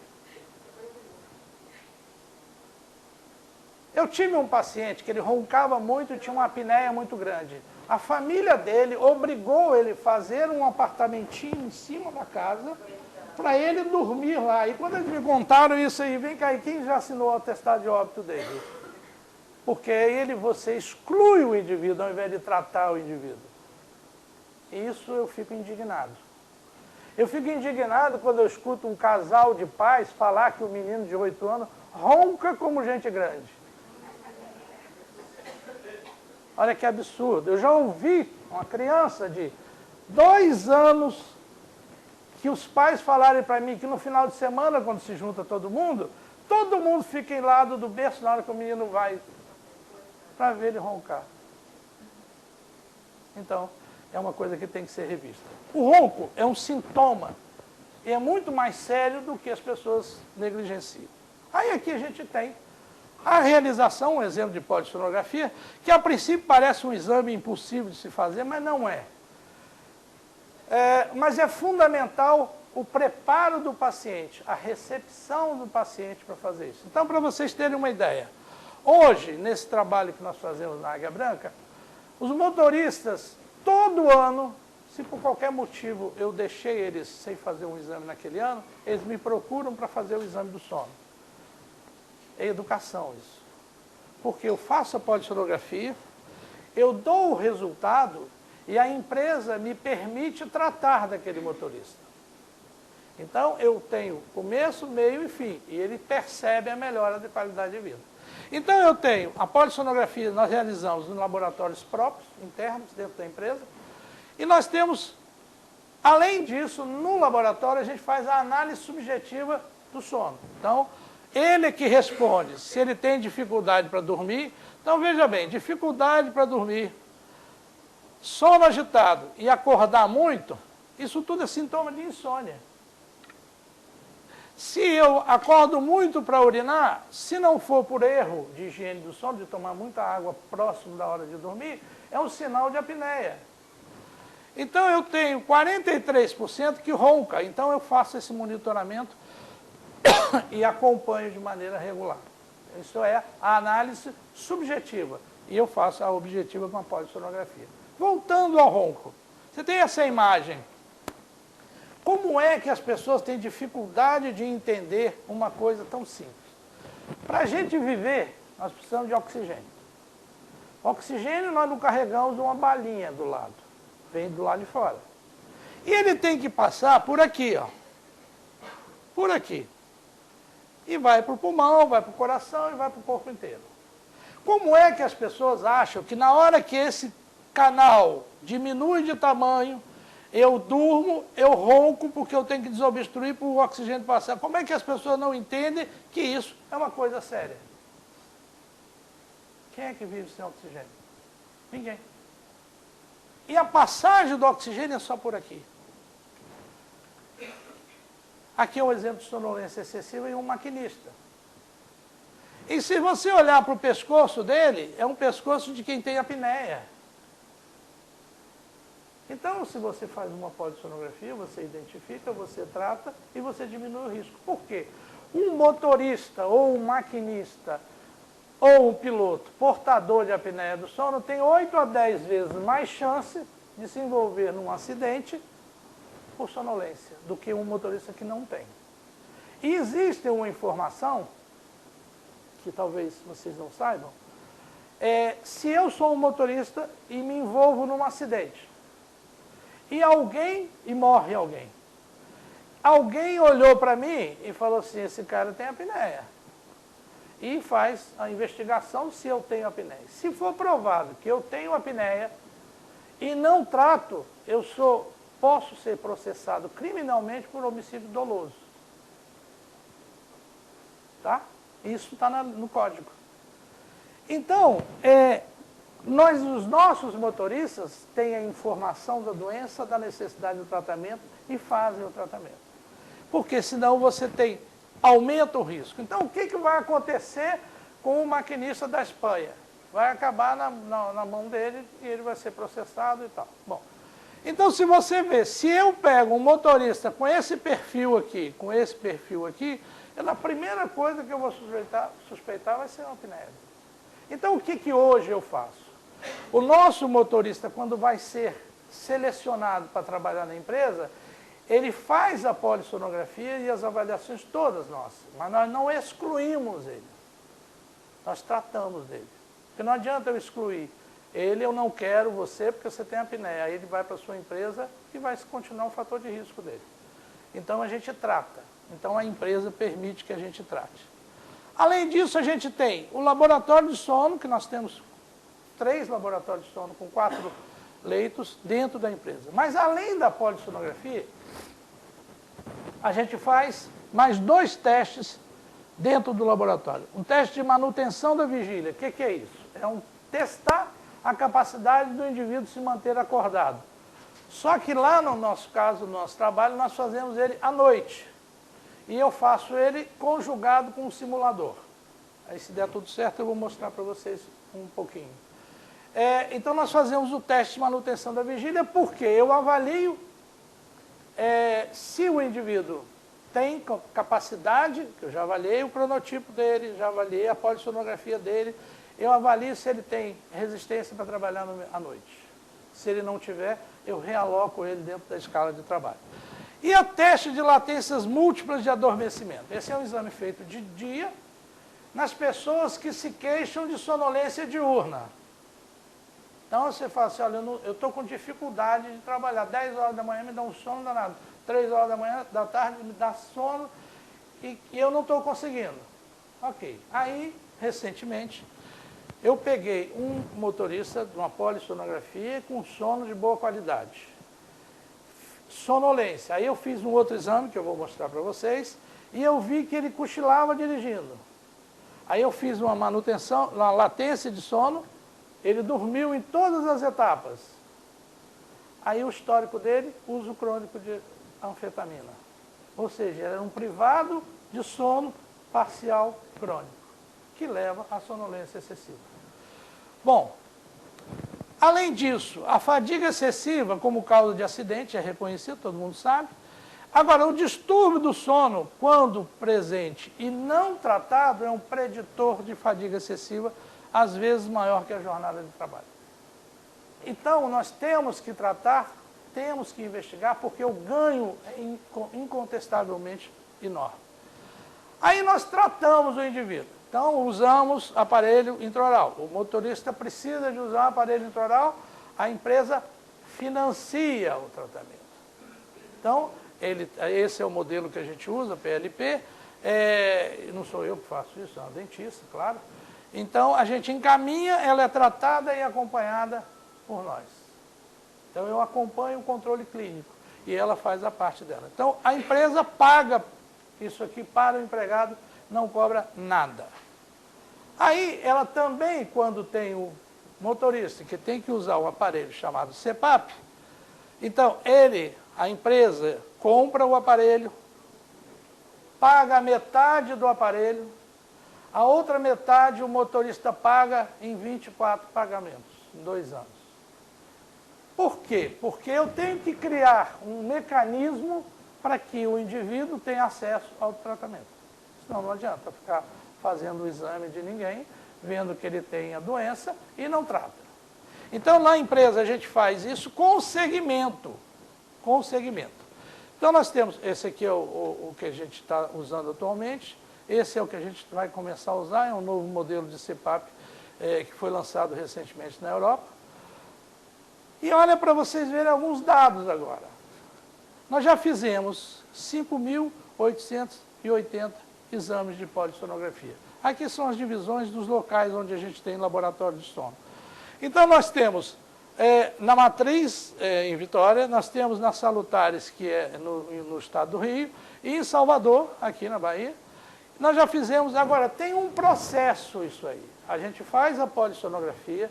Eu tive um paciente que ele roncava muito e tinha uma apneia muito grande. A família dele obrigou ele a fazer um apartamentinho em cima da casa para ele dormir lá. E quando eles me contaram isso aí, vem cá, quem já assinou o atestado de óbito dele? Porque você exclui o indivíduo ao invés de tratar o indivíduo. E isso eu fico indignado. Eu fico indignado quando eu escuto um casal de pais falar que o menino de 8 anos ronca como gente grande. Olha que absurdo. Eu já ouvi uma criança de 2 anos que os pais falarem para mim que no final de semana, quando se junta todo mundo fica em lado do berço na hora que o menino vai para ver ele roncar. Então, é uma coisa que tem que ser revista. O ronco é um sintoma e é muito mais sério do que as pessoas negligenciam. Aí aqui a gente tem a realização, um exemplo de polissonografia, que a princípio parece um exame impossível de se fazer, mas não é. Mas é fundamental o preparo do paciente, a recepção do paciente para fazer isso. Então, para vocês terem uma ideia, hoje, nesse trabalho que nós fazemos na Águia Branca, os motoristas, todo ano, se por qualquer motivo eu deixei eles sem fazer um exame naquele ano, eles me procuram para fazer o exame do sono. É educação isso. Porque eu faço a polissonografia, eu dou o resultado e a empresa me permite tratar daquele motorista. Então eu tenho começo, meio e fim, e ele percebe a melhora de qualidade de vida. Então eu tenho a polissonografia, nós realizamos em laboratórios próprios, internos, dentro da empresa, e nós temos, além disso, no laboratório a gente faz a análise subjetiva do sono. Então, ele é que responde se ele tem dificuldade para dormir. Então, veja bem, dificuldade para dormir, sono agitado e acordar muito, isso tudo é sintoma de insônia. Se eu acordo muito para urinar, se não for por erro de higiene do sono, de tomar muita água próximo da hora de dormir, é um sinal de apneia. Então, eu tenho 43% que ronca, então eu faço esse monitoramento e acompanho de maneira regular. Isso é a análise subjetiva. E eu faço a objetiva com a polissonografia. Voltando ao ronco. Você tem essa imagem. Como é que as pessoas têm dificuldade de entender uma coisa tão simples? Para a gente viver, nós precisamos de oxigênio. Oxigênio nós não carregamos uma balinha do lado. Vem do lado de fora. E ele tem que passar por aqui, ó. Por aqui. E vai para o pulmão, vai para o coração e vai para o corpo inteiro. Como é que as pessoas acham que na hora que esse canal diminui de tamanho, Eu durmo, eu ronco porque eu tenho que desobstruir para o oxigênio passar. Como é que as pessoas não entendem que isso é uma coisa séria? Quem é que vive sem oxigênio? Ninguém. E a passagem do oxigênio é só por aqui. Aqui é um exemplo de sonolência excessiva em um maquinista. E se você olhar para o pescoço dele, é um pescoço de quem tem apneia. Então, se você faz uma polissonografia, você identifica, você trata e você diminui o risco. Por quê? Um motorista ou um maquinista ou um piloto portador de apneia do sono tem 8 a 10 vezes mais chance de se envolver num acidente por sonolência do que um motorista que não tem. E existe uma informação que talvez vocês não saibam, se eu sou um motorista e me envolvo num acidente, e morre alguém. Alguém olhou para mim e falou assim, esse cara tem apneia. E faz a investigação se eu tenho apneia. Se for provado que eu tenho apneia e não trato, posso ser processado criminalmente por homicídio doloso. Tá? Isso está no código. Então, os nossos motoristas têm a informação da doença, da necessidade do tratamento e fazem o tratamento. Porque senão você aumenta o risco. Então, o que vai acontecer com o maquinista da Espanha? Vai acabar na mão dele e ele vai ser processado e tal. Bom, então se você vê, se eu pego um motorista com esse perfil aqui, a primeira coisa que eu vou suspeitar vai ser uma apneia. Então, o que hoje eu faço? O nosso motorista, quando vai ser selecionado para trabalhar na empresa, ele faz a polissonografia e as avaliações todas nossas, mas nós não excluímos ele. Nós tratamos dele. Porque não adianta eu excluir ele, eu não quero você porque você tem apneia. Aí ele vai para a sua empresa e vai continuar um fator de risco dele. Então a gente trata. Então a empresa permite que a gente trate. Além disso, a gente tem o laboratório de sono, que nós temos 3 laboratórios de sono com 4 leitos dentro da empresa. Mas além da polissonografia, a gente faz mais 2 testes dentro do laboratório. Um teste de manutenção da vigília. O que é isso? É testar a capacidade do indivíduo se manter acordado. Só que lá no nosso caso, no nosso trabalho, nós fazemos ele à noite. E eu faço ele conjugado com um simulador. Aí se der tudo certo, eu vou mostrar para vocês um pouquinho. Então nós fazemos o teste de manutenção da vigília, porque eu avalio se o indivíduo tem capacidade, que eu já avaliei o cronotipo dele, já avaliei a polissonografia dele, eu avalio se ele tem resistência para trabalhar à noite. Se ele não tiver, eu realoco ele dentro da escala de trabalho. E a teste de latências múltiplas de adormecimento. Esse é um exame feito de dia nas pessoas que se queixam de sonolência diurna. Então você fala assim, olha, eu estou com dificuldade de trabalhar, 10 horas da manhã me dá um sono danado, 3 horas da tarde me dá sono e eu não estou conseguindo. Ok. Aí, recentemente, eu peguei um motorista de uma polissonografia com sono de boa qualidade. Sonolência. Aí eu fiz um outro exame, que eu vou mostrar para vocês, e eu vi que ele cochilava dirigindo. Aí eu fiz uma manutenção, uma latência de sono, ele dormiu em todas as etapas. Aí o histórico dele, uso crônico de anfetamina. Ou seja, era um privado de sono parcial crônico, que leva à sonolência excessiva. Bom, além disso, a fadiga excessiva como causa de acidente é reconhecida, todo mundo sabe. Agora, o distúrbio do sono, quando presente e não tratado, é um preditor de fadiga excessiva, às vezes maior que a jornada de trabalho. Então, nós temos que tratar, temos que investigar, porque o ganho é incontestavelmente enorme. Aí nós tratamos o indivíduo. Então, usamos aparelho intraoral. O motorista precisa de usar aparelho intraoral, a empresa financia o tratamento. Então, esse é o modelo que a gente usa, PLP. Não sou eu que faço isso, é uma dentista, claro. Então, a gente encaminha, ela é tratada e acompanhada por nós. Então eu acompanho o controle clínico e ela faz a parte dela. Então a empresa paga isso aqui para o empregado, não cobra nada. Aí ela também, quando tem o motorista que tem que usar o aparelho chamado CPAP, então a empresa compra o aparelho, paga a metade do aparelho, a outra metade o motorista paga em 24 pagamentos, em 2 anos. Por quê? Porque eu tenho que criar um mecanismo para que o indivíduo tenha acesso ao tratamento. Senão não adianta ficar fazendo o exame de ninguém, vendo que ele tem a doença e não trata. Então, na empresa, a gente faz isso com segmento. Com segmento. Então, nós temos, esse aqui é o que a gente está usando atualmente, esse é o que a gente vai começar a usar, é um novo modelo de CPAP que foi lançado recentemente na Europa. E olha para vocês verem alguns dados agora. Nós já fizemos 5.880 exames de polissonografia. Aqui são as divisões dos locais onde a gente tem laboratório de sono. Então nós temos na Matriz, em Vitória, nós temos na Salutares, que é no estado do Rio, e em Salvador, aqui na Bahia. Nós já fizemos, agora tem um processo isso aí. A gente faz a polissonografia,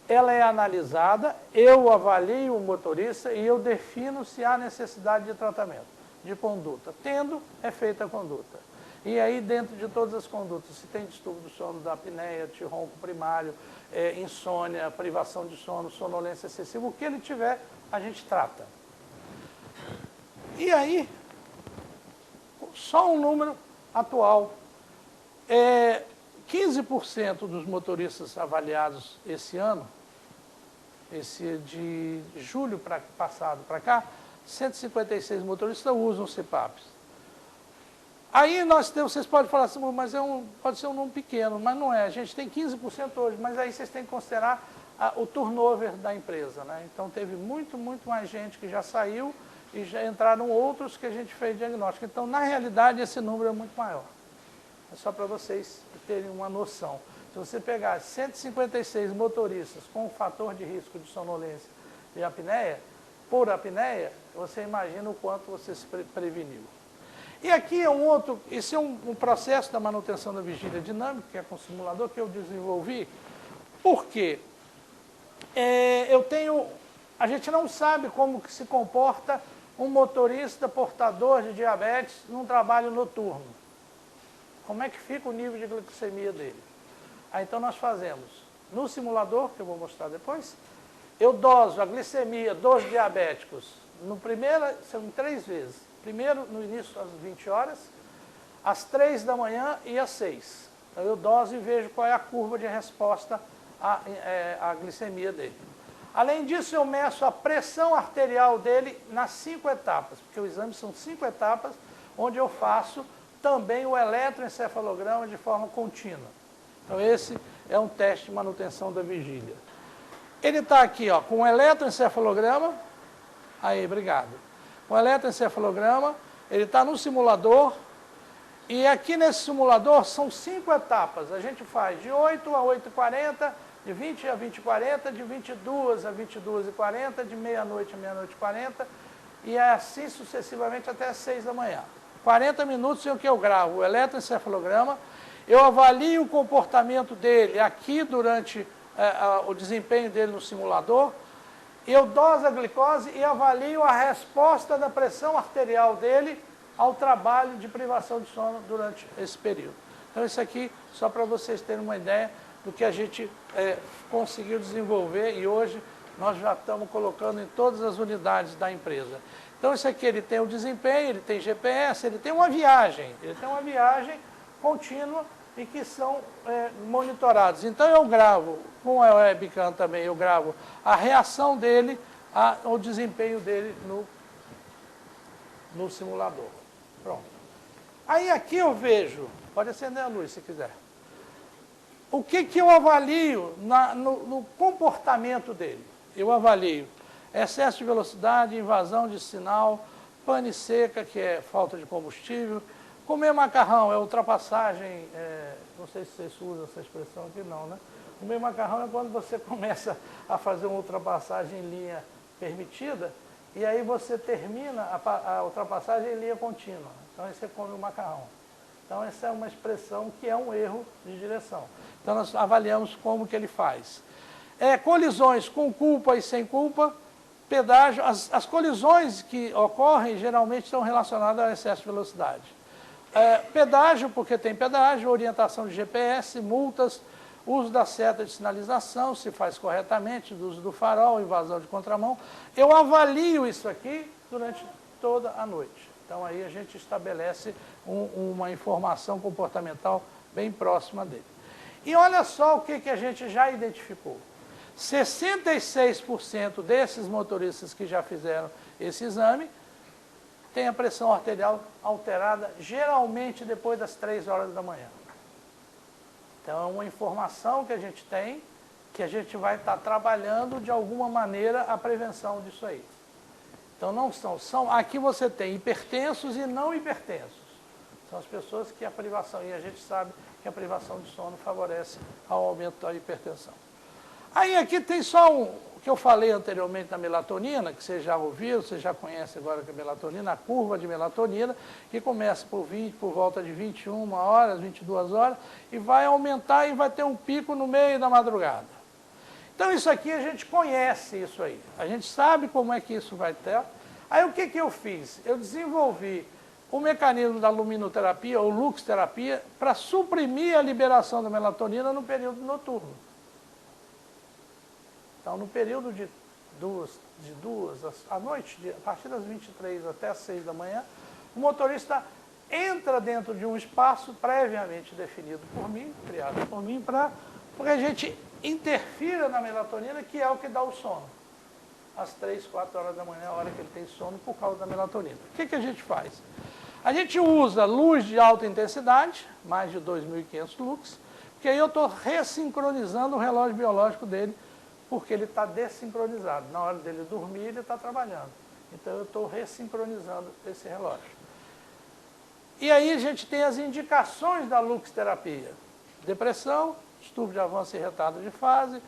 ela é analisada, eu avalio o motorista e eu defino se há necessidade de tratamento, de conduta. Tendo, é feita a conduta. E aí, dentro de todas as condutas, se tem distúrbio do sono, da apneia, de ronco primário, insônia, privação de sono, sonolência excessiva, o que ele tiver, a gente trata. E aí, só um número atual, 15% dos motoristas avaliados esse ano, esse de julho passado para cá, 156 motoristas usam CPAPs. Aí nós temos, vocês podem falar assim, mas pode ser um número pequeno, mas não é. A gente tem 15% hoje, mas aí vocês têm que considerar o turnover da empresa, né? Então teve muito mais gente que já saiu e já entraram outros que a gente fez diagnóstico. Então, na realidade, esse número é muito maior. É só para vocês terem uma noção. Se você pegar 156 motoristas com um fator de risco de sonolência e apneia, por apneia, você imagina o quanto você se preveniu. E aqui é esse é um processo da manutenção da vigília dinâmica, que é com simulador, que eu desenvolvi. Por quê? A gente não sabe como que se comporta um motorista portador de diabetes num trabalho noturno. Como é que fica o nível de glicemia dele? Então nós fazemos, no simulador, que eu vou mostrar depois, eu doso a glicemia dos diabéticos, são 3 vezes. Primeiro, no início, às 20 horas, às 3 da manhã e às 6. Então eu doso e vejo qual é a curva de resposta à glicemia dele. Além disso, eu meço a pressão arterial dele nas 5 etapas, porque o exame são 5 etapas, onde eu faço também o eletroencefalograma de forma contínua. Então esse é um teste de manutenção da vigília. Ele está aqui com o eletroencefalograma, obrigado. Com o eletroencefalograma, ele está no simulador, e aqui nesse simulador são 5 etapas. A gente faz de 8 a 8h40, de 20 a 20h40, de 22 a 22h40, de meia-noite a meia-noite e 40, e assim sucessivamente até as 6 da manhã. 40 minutos em que eu gravo o eletroencefalograma, eu avalio o comportamento dele aqui durante o desempenho dele no simulador, eu doso a glicose e avalio a resposta da pressão arterial dele ao trabalho de privação de sono durante esse período. Então isso aqui, só para vocês terem uma ideia do que a gente conseguiu desenvolver e hoje nós já estamos colocando em todas as unidades da empresa. Então isso aqui ele tem o desempenho, ele tem GPS, ele tem uma viagem contínua e que são monitorados. Então eu gravo, com a webcam também, eu gravo a reação dele ao desempenho dele no simulador. Pronto. Aí aqui eu vejo, pode acender a luz se quiser, o que eu avalio no comportamento dele. Eu avalio excesso de velocidade, invasão de sinal, pane seca, que é falta de combustível. Comer macarrão é ultrapassagem, não sei se vocês usam essa expressão aqui, não, né? Comer macarrão é quando você começa a fazer uma ultrapassagem em linha permitida, e aí você termina a ultrapassagem em linha contínua. Então aí você come o macarrão. Então essa é uma expressão que é um erro de direção. Então nós avaliamos como que ele faz. Colisões com culpa e sem culpa, pedágio. As colisões que ocorrem geralmente estão relacionadas ao excesso de velocidade. Pedágio, porque tem pedágio, orientação de GPS, multas, uso da seta de sinalização, se faz corretamente, uso do farol, invasão de contramão. Eu avalio isso aqui durante toda a noite. Então aí a gente estabelece uma informação comportamental bem próxima dele. E olha só o que a gente já identificou. 66% desses motoristas que já fizeram esse exame têm a pressão arterial alterada, geralmente depois das 3 horas da manhã. Então é uma informação que a gente tem, que a gente vai estar trabalhando de alguma maneira a prevenção disso aí. Então não são aqui você tem hipertensos e não hipertensos. São as pessoas que a privação, e a gente sabe que a privação de sono favorece ao aumento da hipertensão. Aí aqui tem só o que eu falei anteriormente da melatonina, que você já ouviu, você já conhece agora que a melatonina, a curva de melatonina, que começa por volta de 21 horas, 22 horas, e vai aumentar e vai ter um pico no meio da madrugada. Então isso aqui a gente conhece isso aí, a gente sabe como é que isso vai ter. Aí o que eu fiz? Eu desenvolvi o mecanismo da luminoterapia ou luxterapia para suprimir a liberação da melatonina no período noturno. Então, no período de duas à noite, a partir das 23 até as 6 da manhã, o motorista entra dentro de um espaço previamente definido por mim, criado por mim, para que a gente interfira na melatonina, que é o que dá o sono. Às 3, 4 horas da manhã, é a hora que ele tem sono, por causa da melatonina. O que a gente faz? A gente usa luz de alta intensidade, mais de 2.500 lux, porque aí eu estou ressincronizando o relógio biológico dele, porque ele está desincronizado. Na hora dele dormir, ele está trabalhando. Então, eu estou ressincronizando esse relógio. E aí a gente tem as indicações da luxterapia. Depressão, distúrbio de avanço e retardo de fase,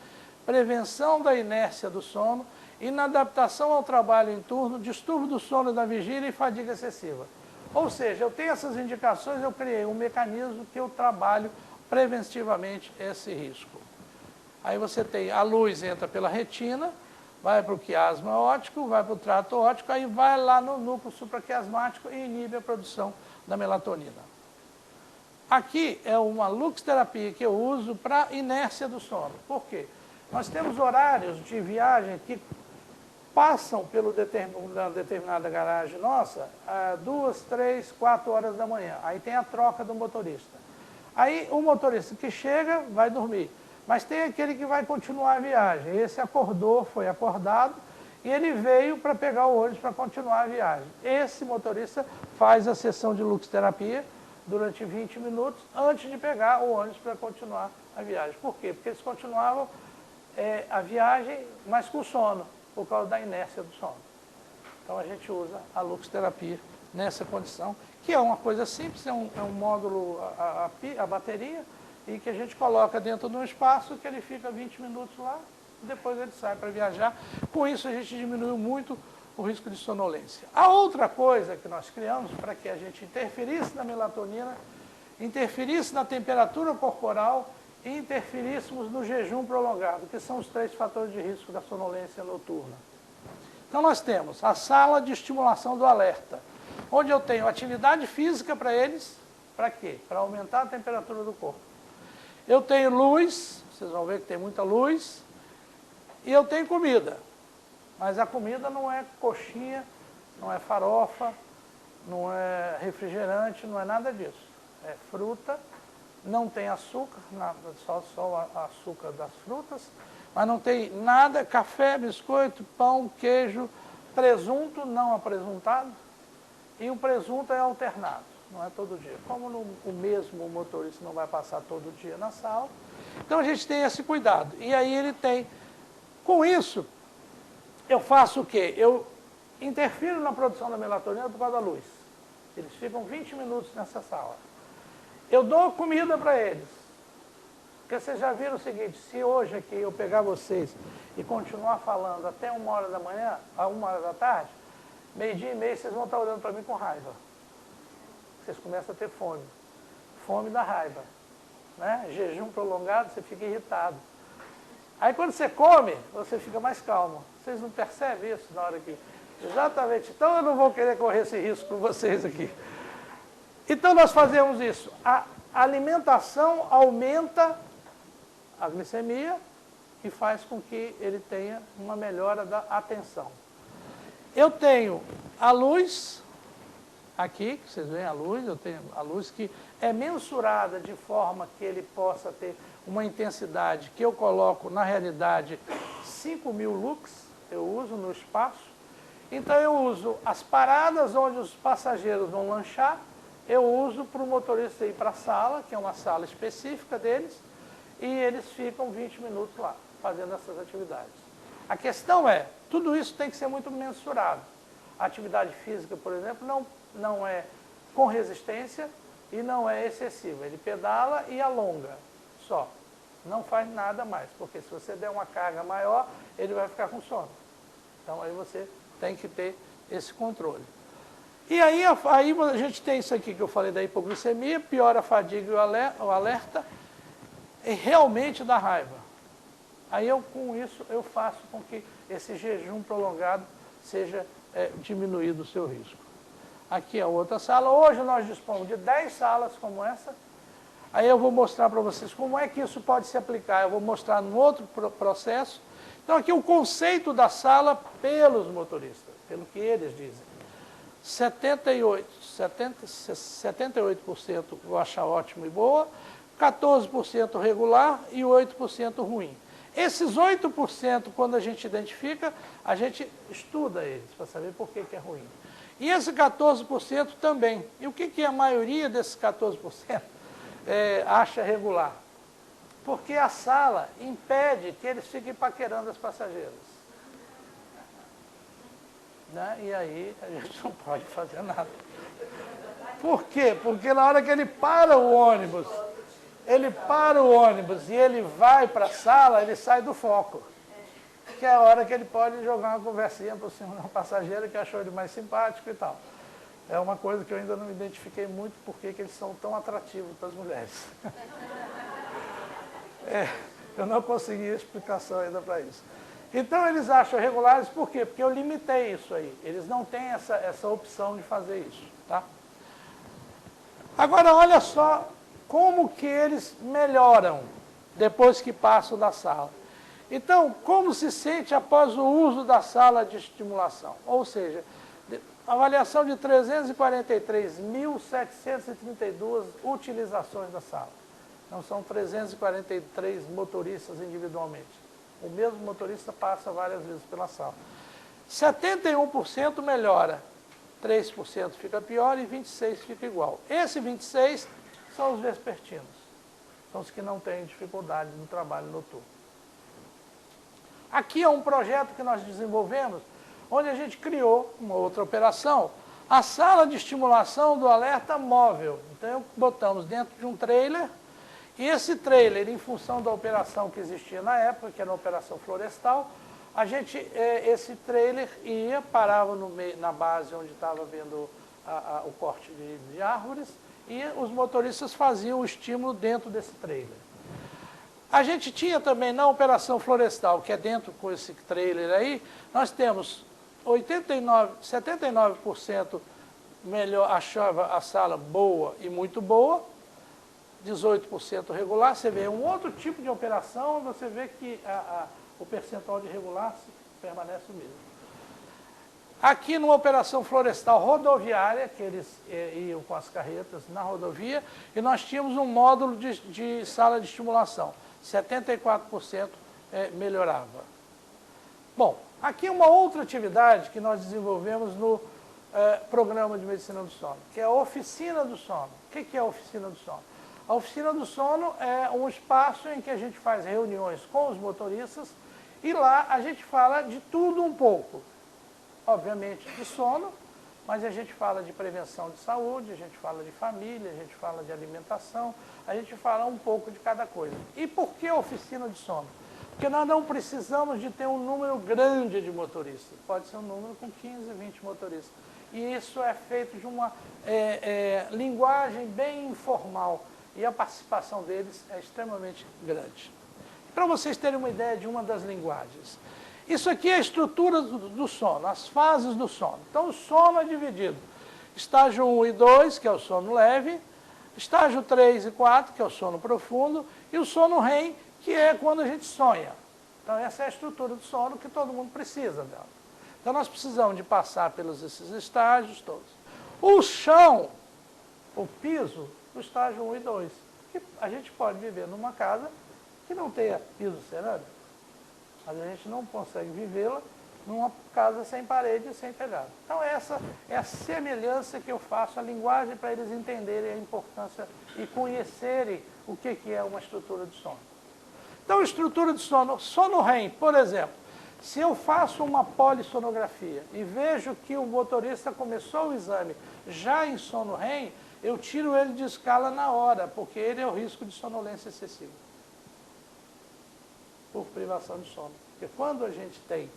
prevenção da inércia do sono, inadaptação ao trabalho em turno, distúrbio do sono da vigília e fadiga excessiva. Ou seja, eu tenho essas indicações, eu criei um mecanismo que eu trabalho preventivamente esse risco. Aí você tem, a luz entra pela retina, vai para o quiasma óptico, vai para o trato óptico, aí vai lá no núcleo supraquiasmático e inibe a produção da melatonina. Aqui é uma luxterapia que eu uso para inércia do sono. Por quê? Nós temos horários de viagem que passam pela determinada garagem nossa, 2, 3, 4 horas da manhã. Aí tem a troca do motorista. Aí o motorista que chega vai dormir. Mas tem aquele que vai continuar a viagem. Esse acordou, foi acordado, e ele veio para pegar o ônibus para continuar a viagem. Esse motorista faz a sessão de luxterapia durante 20 minutos antes de pegar o ônibus para continuar a viagem. Por quê? Porque eles continuavam a viagem, mas com sono, por causa da inércia do sono. Então a gente usa a luxterapia nessa condição, que é uma coisa simples, é um módulo, a bateria, e que a gente coloca dentro de um espaço que ele fica 20 minutos lá, e depois ele sai para viajar. Com isso a gente diminuiu muito o risco de sonolência. A outra coisa que nós criamos para que a gente interferisse na melatonina, interferisse na temperatura corporal e interferíssemos no jejum prolongado, que são os 3 fatores de risco da sonolência noturna. Então nós temos a sala de estimulação do alerta, onde eu tenho atividade física para eles, para quê? Para aumentar a temperatura do corpo. Eu tenho luz, vocês vão ver que tem muita luz, e eu tenho comida. Mas a comida não é coxinha, não é farofa, não é refrigerante, não é nada disso. É fruta, não tem açúcar, nada, só o açúcar das frutas, mas não tem nada, café, biscoito, pão, queijo, presunto não apresuntado, e o presunto é alternado. Não é todo dia. Como o mesmo motorista não vai passar todo dia na sala, então a gente tem esse cuidado. E aí ele tem, com isso, eu faço o quê? Eu interfiro na produção da melatonina por causa da luz. Eles ficam 20 minutos nessa sala. Eu dou comida para eles. Porque vocês já viram o seguinte, se hoje aqui eu pegar vocês e continuar falando até 1h da manhã, a 1h da tarde, meio-dia e meio vocês vão estar olhando para mim com raiva. Vocês começam a ter fome. Fome da raiva. Né? Jejum prolongado, você fica irritado. Aí quando você come, você fica mais calmo. Vocês não percebem isso na hora que... Exatamente. Então eu não vou querer correr esse risco com vocês aqui. Então nós fazemos isso. A alimentação aumenta a glicemia e faz com que ele tenha uma melhora da atenção. Eu tenho a luz, aqui, que vocês veem a luz, eu tenho a luz que é mensurada de forma que ele possa ter uma intensidade que eu coloco, na realidade, 5.000 lux, eu uso no espaço. Então eu uso as paradas onde os passageiros vão lanchar, eu uso para o motorista ir para a sala, que é uma sala específica deles, e eles ficam 20 minutos lá, fazendo essas atividades. A questão é, tudo isso tem que ser muito mensurado. A atividade física, por exemplo, não é com resistência e não é excessiva. Ele pedala e alonga, só. Não faz nada mais, porque se você der uma carga maior, ele vai ficar com sono. Então aí você tem que ter esse controle. E aí a gente tem isso aqui que eu falei da hipoglicemia, piora a fadiga e o alerta, e realmente dá raiva. Aí com isso eu faço com que esse jejum prolongado seja diminuído o seu risco. Aqui é outra sala. Hoje nós dispomos de 10 salas como essa. Aí eu vou mostrar para vocês como é que isso pode se aplicar. Eu vou mostrar num outro processo. Então aqui o conceito da sala pelos motoristas, pelo que eles dizem. 78% eu acho ótimo e boa, 14% regular e 8% ruim. Esses 8%, quando a gente identifica, a gente estuda eles para saber por que é ruim. E esse 14% também. E o que a maioria desses 14% acha regular? Porque a sala impede que eles fiquem paquerando as passageiras. Né? E aí a gente não pode fazer nada. Por quê? Porque na hora que ele para o ônibus e ele vai para a sala, ele sai do foco. Que é a hora que ele pode jogar uma conversinha por cima de um passageiro que achou ele mais simpático e tal. É uma coisa que eu ainda não identifiquei muito porque que eles são tão atrativos para as mulheres. Eu não consegui explicação ainda para isso. Então eles acham regulares por quê? Porque eu limitei isso aí. Eles não têm essa opção de fazer isso. Tá? Agora olha só como que eles melhoram depois que passam da sala. Então, como se sente após o uso da sala de estimulação? Ou seja, avaliação de 343.732 utilizações da sala. Não são 343 motoristas individualmente. O mesmo motorista passa várias vezes pela sala. 71% melhora, 3% fica pior e 26% fica igual. Esse 26% são os vespertinos. São os que não têm dificuldade no trabalho noturno. Aqui é um projeto que nós desenvolvemos, onde a gente criou uma outra operação, a sala de estimulação do alerta móvel. Então, botamos dentro de um trailer, e esse trailer, em função da operação que existia na época, que era uma operação florestal, esse trailer parava no meio, na base onde estava vendo o corte de árvores, e os motoristas faziam o estímulo dentro desse trailer. A gente tinha também na operação florestal, que é dentro com esse trailer aí, nós temos 79% melhor, achava a sala boa e muito boa, 18% regular. Você vê um outro tipo de operação, você vê que o percentual de regular permanece o mesmo. Aqui numa operação florestal rodoviária, que eles iam com as carretas na rodovia, e nós tínhamos um módulo de sala de estimulação. 74% melhorava. Bom, aqui uma outra atividade que nós desenvolvemos no programa de medicina do sono, que é a oficina do sono. O que é a oficina do sono? A oficina do sono é um espaço em que a gente faz reuniões com os motoristas e lá a gente fala de tudo um pouco. Obviamente de sono mas a gente fala de prevenção de saúde, a gente fala de família, a gente fala de alimentação, a gente fala um pouco de cada coisa. E por que a oficina de sono? Porque nós não precisamos de ter um número grande de motoristas, pode ser um número com 15, 20 motoristas. E isso é feito de uma linguagem bem informal, e a participação deles é extremamente grande. Para vocês terem uma ideia de uma das linguagens, isso aqui é a estrutura do sono, as fases do sono. Então o sono é dividido, estágio 1 e 2, que é o sono leve, estágio 3 e 4, que é o sono profundo, e o sono REM, que é quando a gente sonha. Então essa é a estrutura do sono que todo mundo precisa dela. Então nós precisamos de passar pelos esses estágios todos. O chão, o piso, o estágio 1 e 2, que a gente pode viver numa casa que não tenha piso cerâmico, mas a gente não consegue vivê-la numa casa sem parede e sem telhado. Então essa é a semelhança que eu faço, a linguagem para eles entenderem a importância e conhecerem o que é uma estrutura de sono. Então, estrutura de sono, sono REM, por exemplo, se eu faço uma polissonografia e vejo que o motorista começou o exame já em sono REM, eu tiro ele de escala na hora, porque ele é o risco de sonolência excessiva, por privação de sono. Porque quando a gente tem,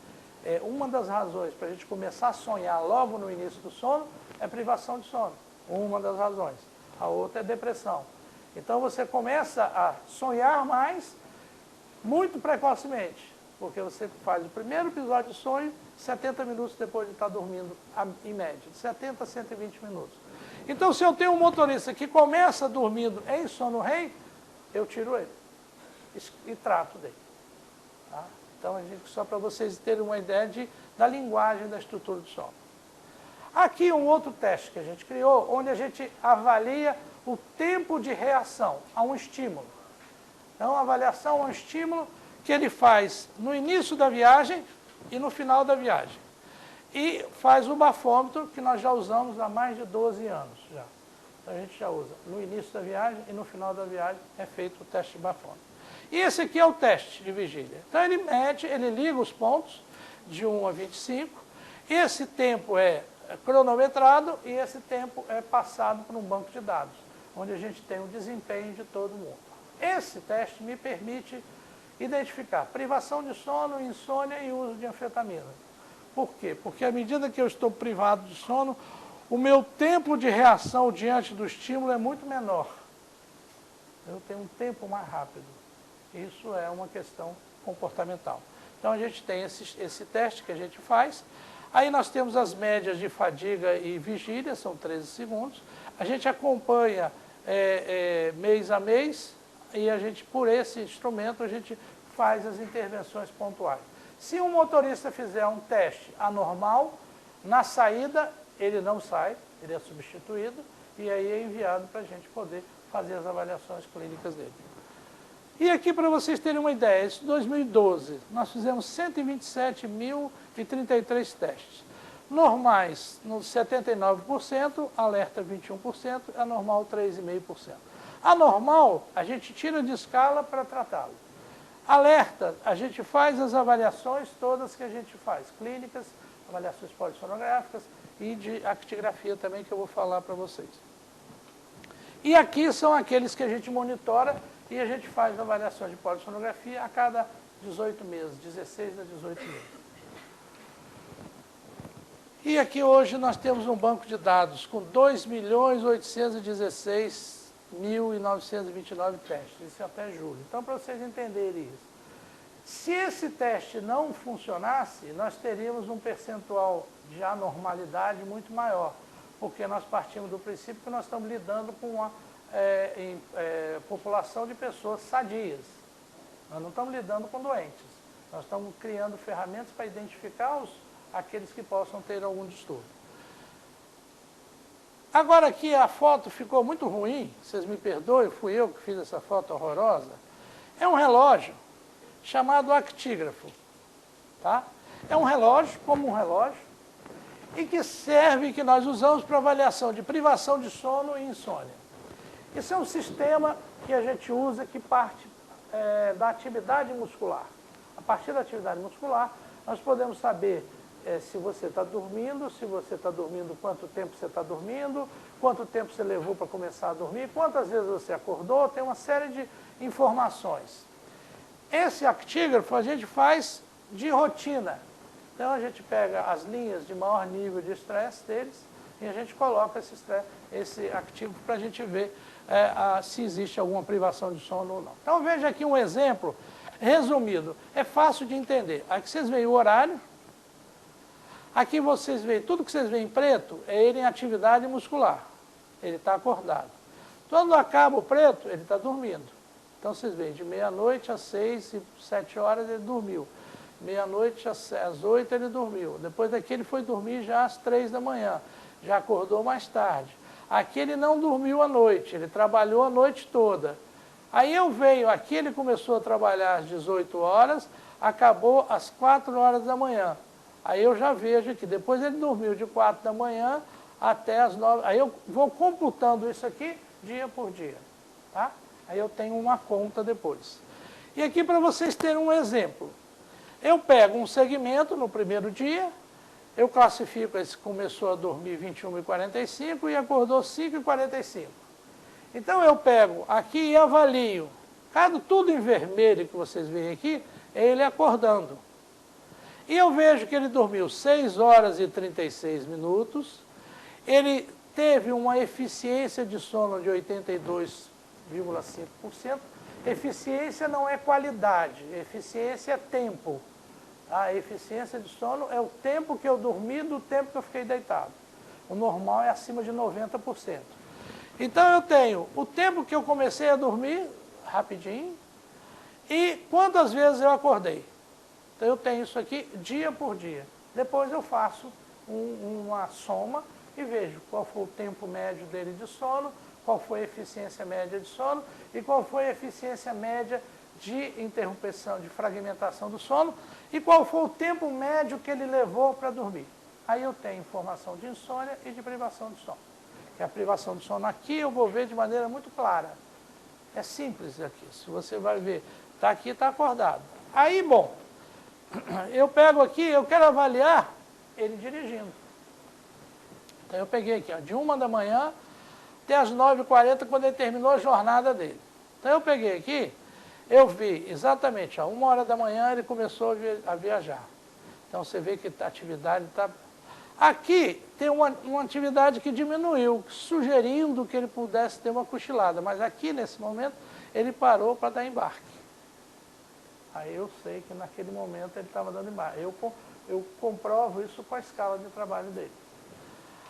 uma das razões para a gente começar a sonhar logo no início do sono é privação de sono, uma das razões. A outra é depressão. Então você começa a sonhar mais, muito precocemente, porque você faz o primeiro episódio de sonho 70 minutos depois de estar dormindo, em média, de 70 a 120 minutos. Então, se eu tenho um motorista que começa dormindo em sono REM, eu tiro ele e trato dele. Tá? Então, só para vocês terem uma ideia da linguagem da estrutura do sono. Aqui um outro teste que a gente criou, onde a gente avalia o tempo de reação a um estímulo. Então, a avaliação é um estímulo que ele faz no início da viagem e no final da viagem. E faz o bafômetro, que nós já usamos há mais de 12 anos. Já. Então, a gente já usa no início da viagem e no final da viagem é feito o teste de bafômetro. E esse aqui é o teste de vigília. Então, ele mede, ele liga os pontos de 1 a 25. Esse tempo é cronometrado e esse tempo é passado por um banco de dados, onde a gente tem o desempenho de todo mundo. Esse teste me permite identificar privação de sono, insônia e uso de anfetamina. Por quê? Porque à medida que eu estou privado de sono, o meu tempo de reação diante do estímulo é muito menor. Eu tenho um tempo mais rápido. Isso é uma questão comportamental. Então a gente tem esse teste que a gente faz. Aí nós temos as médias de fadiga e vigília, são 13 segundos. A gente acompanha mês a mês e a gente, por esse instrumento, a gente faz as intervenções pontuais. Se um motorista fizer um teste anormal, na saída ele não sai, ele é substituído e aí é enviado para a gente poder fazer as avaliações clínicas dele. E aqui, para vocês terem uma ideia, em 2012, nós fizemos 127.033 testes. Normais, no 79%, alerta 21%, anormal 3,5%. Anormal, a gente tira de escala para tratá-lo. Alerta, a gente faz as avaliações todas que a gente faz, clínicas, avaliações polissonográficas e de actigrafia também, que eu vou falar para vocês. E aqui são aqueles que a gente monitora e a gente faz avaliações de polissonografia a cada 18 meses, 16 a 18 meses. E aqui hoje nós temos um banco de dados com 2.816.929 testes, isso é até julho. Então, para vocês entenderem isso, se esse teste não funcionasse, nós teríamos um percentual de anormalidade muito maior, porque nós partimos do princípio que nós estamos lidando com uma população de pessoas sadias. Nós não estamos lidando com doentes. Nós estamos criando ferramentas para identificar aqueles que possam ter algum distúrbio. Agora aqui a foto ficou muito ruim, vocês me perdoem, fui eu que fiz essa foto horrorosa. É um relógio chamado actígrafo. Tá? É um relógio, como um relógio, e que serve, que nós usamos para avaliação de privação de sono e insônia. Isso é um sistema que a gente usa que parte da atividade muscular. A partir da atividade muscular, nós podemos saber se você está dormindo, se você está dormindo, quanto tempo você está dormindo, quanto tempo você levou para começar a dormir, quantas vezes você acordou, tem uma série de informações. Esse actígrafo a gente faz de rotina. Então a gente pega as linhas de maior nível de estresse deles e a gente coloca esse actígrafo para a gente ver se existe alguma privação de sono ou não. Então veja aqui um exemplo resumido. É fácil de entender. Aqui vocês veem o horário. Aqui vocês veem, tudo que vocês veem em preto é ele em atividade muscular. Ele está acordado. Quando acaba o preto, ele está dormindo. Então vocês veem, de meia-noite às 6 e 7 horas ele dormiu. Meia-noite às 8 ele dormiu. Depois daqui ele foi dormir já às 3 da manhã. Já acordou mais tarde. Aqui ele não dormiu à noite, ele trabalhou a noite toda. Aí eu venho, aqui ele começou a trabalhar às 18 horas, acabou às 4 horas da manhã. Aí eu já vejo aqui, depois ele dormiu de 4 da manhã até as 9. Aí eu vou computando isso aqui dia por dia, tá? Aí eu tenho uma conta depois. E aqui para vocês terem um exemplo. Eu pego um segmento no primeiro dia, eu classifico esse que começou a dormir 21h45 e acordou 5h45. Então eu pego aqui e avalio. Tudo em vermelho que vocês veem aqui, é ele acordando. E eu vejo que ele dormiu 6 horas e 36 minutos, ele teve uma eficiência de sono de 82,5%. Eficiência não é qualidade, eficiência é tempo. A eficiência de sono é o tempo que eu dormi do tempo que eu fiquei deitado. O normal é acima de 90%. Então eu tenho o tempo que eu comecei a dormir, rapidinho, e quantas vezes eu acordei. Então eu tenho isso aqui dia por dia. Depois eu faço uma soma e vejo qual foi o tempo médio dele de sono, qual foi a eficiência média de sono e qual foi a eficiência média de interrupção, de fragmentação do sono e qual foi o tempo médio que ele levou para dormir. Aí eu tenho informação de insônia e de privação de sono. Que a privação de sono aqui eu vou ver de maneira muito clara. É simples aqui, se você vai ver, está aqui, está acordado. Aí, bom, eu pego aqui, eu quero avaliar ele dirigindo. Então eu peguei aqui, ó, de 1 da manhã até as 9h40, quando ele terminou a jornada dele. Então eu peguei aqui, eu vi exatamente, a 1 hora da manhã ele começou a viajar. Então você vê que a atividade está... Aqui tem uma atividade que diminuiu, sugerindo que ele pudesse ter uma cochilada, mas aqui nesse momento ele parou para dar embarque. Aí eu sei que naquele momento ele estava dando embarque. Eu comprovo isso com a escala de trabalho dele.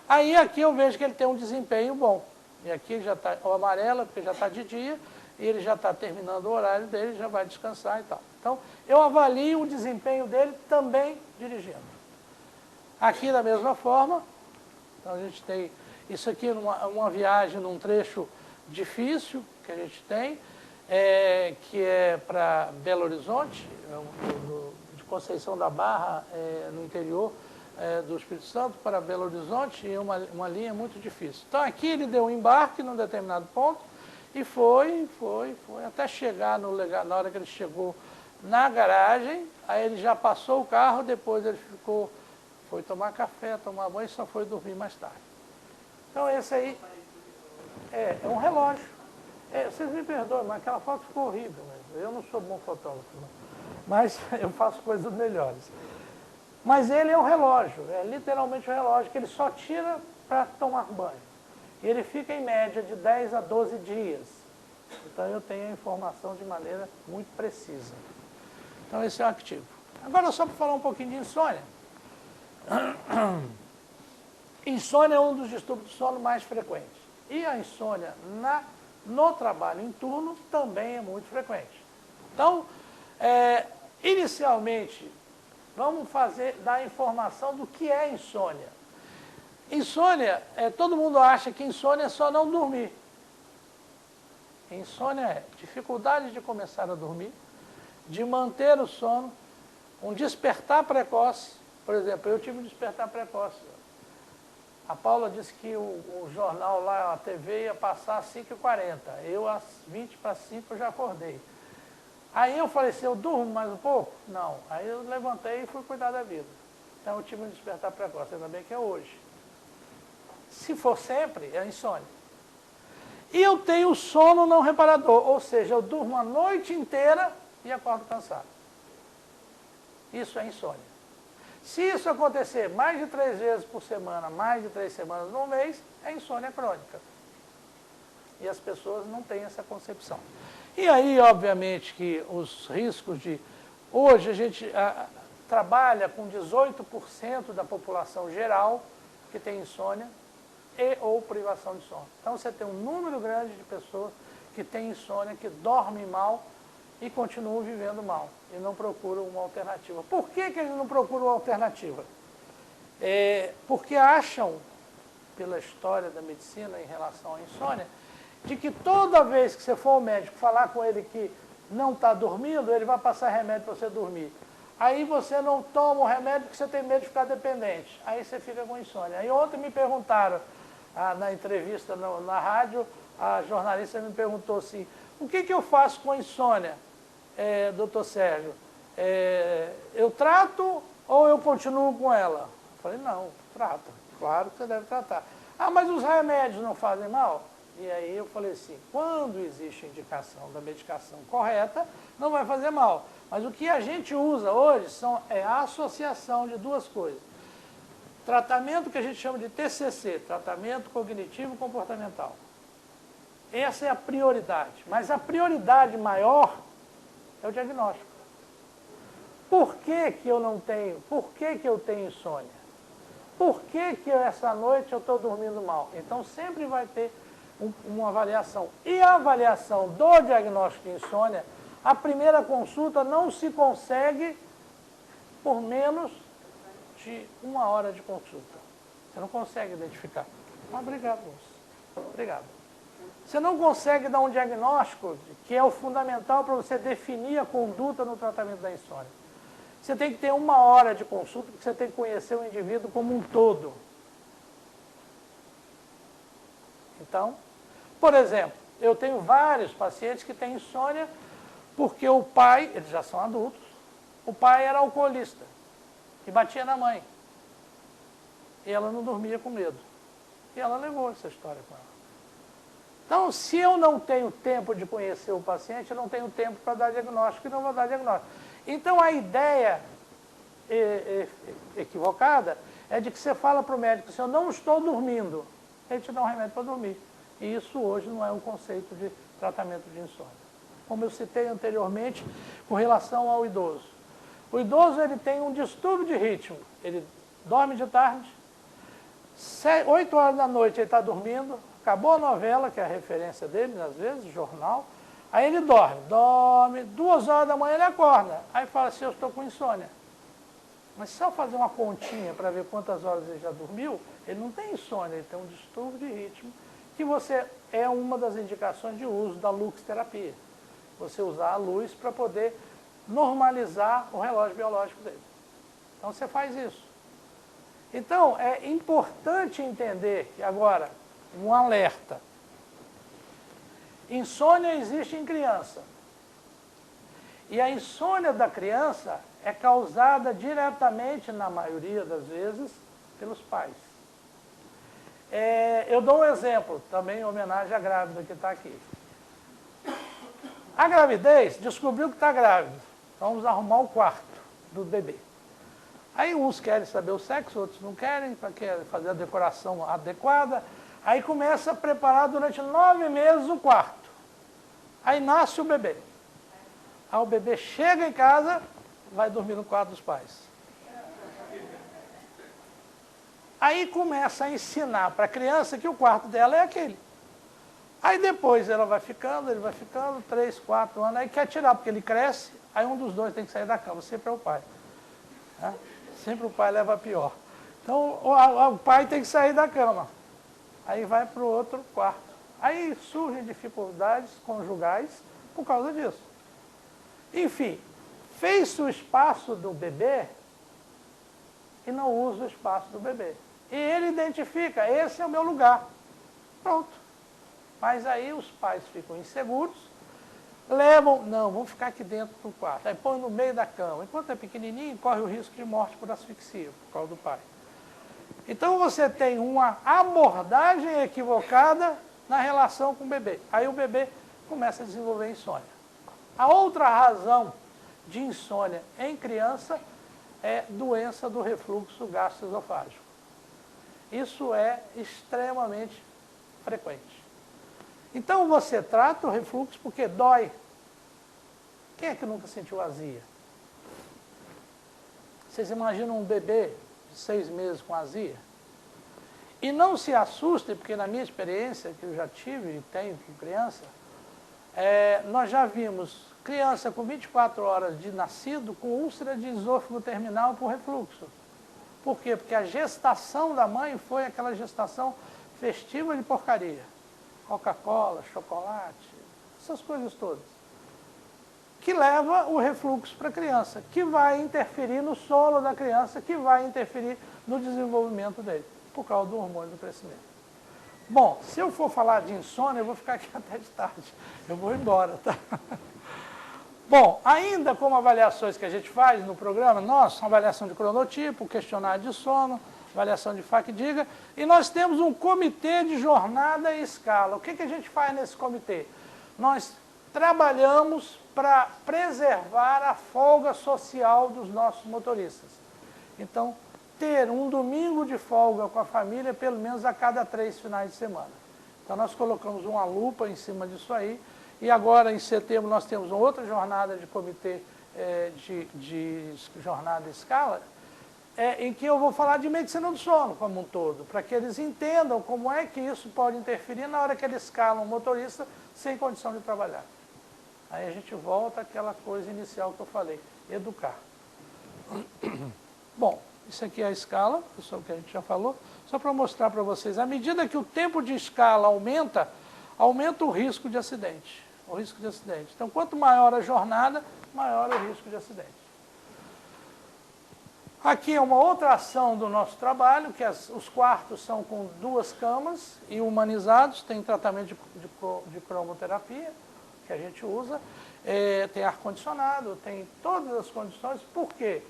Aí aqui eu vejo que ele tem um desempenho bom. E aqui já está o amarelo, porque já está de dia, e ele já está terminando o horário dele, já vai descansar e tal. Então, eu avalio o desempenho dele também dirigindo. Aqui da mesma forma, então a gente tem isso aqui uma viagem num trecho difícil que a gente tem, que é para Belo Horizonte, de Conceição da Barra, no interior do Espírito Santo, para Belo Horizonte, e uma linha muito difícil. Então aqui ele deu um embarque num determinado ponto, e foi, até chegar na hora que ele chegou na garagem, aí ele já passou o carro, depois ele foi tomar café, tomar banho e só foi dormir mais tarde. Então esse aí é um relógio. Vocês me perdoem, mas aquela foto ficou horrível mesmo. Eu não sou bom fotógrafo, não. Mas eu faço coisas melhores. Mas ele é um relógio, é literalmente um relógio que ele só tira para tomar banho. E ele fica em média de 10 a 12 dias. Então eu tenho a informação de maneira muito precisa. Então esse é o activo. Agora só para falar um pouquinho de insônia. Insônia é um dos distúrbios do sono mais frequentes. E a insônia no trabalho em turno também é muito frequente. Então, inicialmente, vamos dar a informação do que é insônia. Insônia, todo mundo acha que insônia é só não dormir. Insônia é dificuldade de começar a dormir, de manter o sono, um despertar precoce. Por exemplo, eu tive um despertar precoce. A Paula disse que o jornal lá, a TV, ia passar às 5h40. Eu, às 5:20 já acordei. Aí eu falei assim, eu durmo mais um pouco? Não. Aí eu levantei e fui cuidar da vida. Então eu tive um despertar precoce, ainda bem que é hoje. Se for sempre, é insônia. E eu tenho sono não reparador, ou seja, eu durmo a noite inteira e acordo cansado. Isso é insônia. Se isso acontecer mais de 3 vezes por semana, mais de 3 semanas no mês, é insônia crônica. E as pessoas não têm essa concepção. E aí, obviamente, que os riscos de... Hoje a gente trabalha com 18% da população geral que tem insônia e ou privação de sono. Então você tem um número grande de pessoas que têm insônia, que dormem mal e continuam vivendo mal e não procuram uma alternativa. Por que eles não procuram uma alternativa? Porque acham, pela história da medicina em relação à insônia, de que toda vez que você for ao médico falar com ele que não está dormindo, ele vai passar remédio para você dormir. Aí você não toma o remédio porque você tem medo de ficar dependente. Aí você fica com insônia. Aí ontem me perguntaram, na entrevista na rádio, a jornalista me perguntou assim, o que eu faço com a insônia, doutor Sérgio? Eu trato ou eu continuo com ela? Eu falei, não, trata. Claro que você deve tratar. Mas os remédios não fazem mal? E aí eu falei assim, quando existe a indicação da medicação correta, não vai fazer mal. Mas o que a gente usa hoje é a associação de duas coisas. Tratamento que a gente chama de TCC, tratamento cognitivo comportamental. Essa é a prioridade. Mas a prioridade maior é o diagnóstico. Por que eu não tenho? Por que eu tenho insônia? Por que essa noite eu estou dormindo mal? Então sempre vai ter uma avaliação. E a avaliação do diagnóstico de insônia, a primeira consulta não se consegue por menos de 1 hora de consulta. Você não consegue identificar. Obrigado, moço. Obrigado. Você não consegue dar um diagnóstico que é o fundamental para você definir a conduta no tratamento da insônia. Você tem que ter 1 hora de consulta, porque você tem que conhecer o indivíduo como um todo. Então, por exemplo, eu tenho vários pacientes que têm insônia porque o pai, eles já são adultos, o pai era alcoolista e batia na mãe. E ela não dormia com medo. E ela levou essa história com ela. Então, se eu não tenho tempo de conhecer o paciente, eu não tenho tempo para dar diagnóstico e não vou dar diagnóstico. Então, a ideia equivocada é de que você fala para o médico, se eu não estou dormindo, ele te dá um remédio para dormir. E isso hoje não é um conceito de tratamento de insônia. Como eu citei anteriormente, com relação ao idoso. O idoso ele tem um distúrbio de ritmo. Ele dorme de tarde, 8 horas da noite ele está dormindo, acabou a novela, que é a referência dele, às vezes, jornal, aí ele dorme, 2 horas da manhã ele acorda. Aí fala assim, eu estou com insônia. Mas se eu fazer uma continha para ver quantas horas ele já dormiu, ele não tem insônia, ele tem um distúrbio de ritmo, que é uma das indicações de uso da luxterapia. Você usar a luz para poder normalizar o relógio biológico dele. Então você faz isso. Então é importante entender que agora, um alerta. Insônia existe em criança. E a insônia da criança é causada diretamente, na maioria das vezes, pelos pais. Eu dou um exemplo, também em homenagem à grávida que está aqui. A gravidez descobriu que está grávida. Vamos arrumar o quarto do bebê. Aí uns querem saber o sexo, outros não querem, querem fazer a decoração adequada. Aí começa a preparar durante 9 meses o quarto. Aí nasce o bebê. Aí o bebê chega em casa, vai dormir no quarto dos pais. Aí começa a ensinar para a criança que o quarto dela é aquele. Aí depois ele vai ficando, 3, 4 anos, aí quer tirar, porque ele cresce, aí um dos dois tem que sair da cama, sempre é o pai. Né? Sempre o pai leva a pior. Então o pai tem que sair da cama. Aí vai para o outro quarto. Aí surgem dificuldades conjugais por causa disso. Enfim, fez-se o espaço do bebê e não usa o espaço do bebê. E ele identifica, esse é o meu lugar. Pronto. Mas aí os pais ficam inseguros, levam, não, vamos ficar aqui dentro do quarto. Aí põe no meio da cama. Enquanto é pequenininho, corre o risco de morte por asfixia, por causa do pai. Então você tem uma abordagem equivocada na relação com o bebê. Aí o bebê começa a desenvolver insônia. A outra razão de insônia em criança é doença do refluxo gastroesofágico. Isso é extremamente frequente. Então você trata o refluxo porque dói. Quem é que nunca sentiu azia? Vocês imaginam um bebê de 6 meses com azia? E não se assustem, porque na minha experiência, que eu já tive e tenho com criança, nós já vimos criança com 24 horas de nascido com úlcera de esôfago terminal por refluxo. Por quê? Porque a gestação da mãe foi aquela gestação festiva de porcaria. Coca-Cola, chocolate, essas coisas todas. Que leva o refluxo para a criança, que vai interferir no sono da criança, que vai interferir no desenvolvimento dele, por causa do hormônio do crescimento. Bom, se eu for falar de insônia, eu vou ficar aqui até de tarde. Eu vou embora, tá? Bom, ainda como avaliações que a gente faz no programa nosso, avaliação de cronotipo, questionário de sono, avaliação de FAQ-DIGA, e nós temos um comitê de jornada e escala. O que a gente faz nesse comitê? Nós trabalhamos para preservar a folga social dos nossos motoristas. Então, ter um domingo de folga com a família, pelo menos a cada 3 finais de semana. Então, nós colocamos uma lupa em cima disso aí, e agora, em setembro, nós temos outra jornada de comitê de jornada e escala, em que eu vou falar de medicina do sono como um todo, para que eles entendam como é que isso pode interferir na hora que eles escalam o motorista sem condição de trabalhar. Aí a gente volta àquela coisa inicial que eu falei, educar. Bom, isso aqui é a escala, isso é o que a gente já falou, só para mostrar para vocês, à medida que o tempo de escala aumenta, aumenta o risco de acidente. O risco de acidente. Então, quanto maior a jornada, maior o risco de acidente. Aqui é uma outra ação do nosso trabalho, que os quartos são com 2 camas e humanizados, tem tratamento de cromoterapia, que a gente usa, tem ar-condicionado, tem todas as condições, por quê?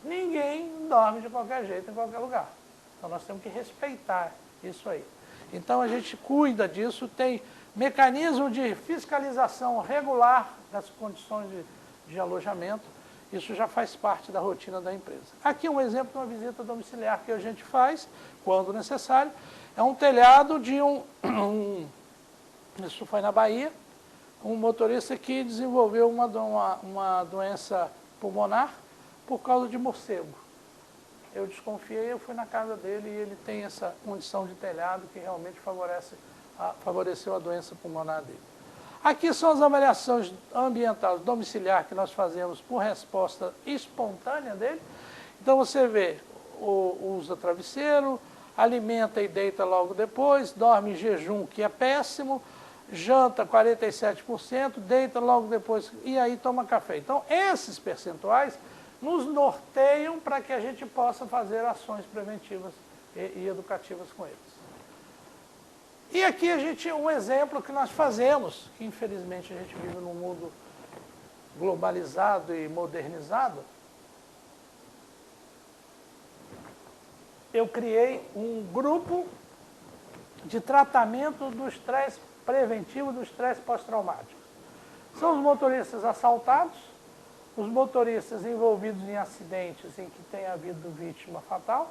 Ninguém dorme de qualquer jeito em qualquer lugar. Então nós temos que respeitar isso aí. Então a gente cuida disso, tem mecanismo de fiscalização regular das condições de alojamento, isso já faz parte da rotina da empresa. Aqui um exemplo de uma visita domiciliar que a gente faz, quando necessário, é um telhado de isso foi na Bahia, um motorista que desenvolveu uma doença pulmonar por causa de morcego. Eu desconfiei, eu fui na casa dele e ele tem essa condição de telhado que realmente favoreceu a doença pulmonar dele. Aqui são as avaliações ambientais domiciliar que nós fazemos por resposta espontânea dele. Então você vê, usa travesseiro, alimenta e deita logo depois, dorme em jejum, que é péssimo, janta 47%, deita logo depois e aí toma café. Então esses percentuais nos norteiam para que a gente possa fazer ações preventivas e educativas com eles. E aqui um exemplo que nós fazemos, que infelizmente a gente vive num mundo globalizado e modernizado. Eu criei um grupo de tratamento do estresse preventivo, do estresse pós-traumático. São os motoristas assaltados, os motoristas envolvidos em acidentes em que tem havido vítima fatal,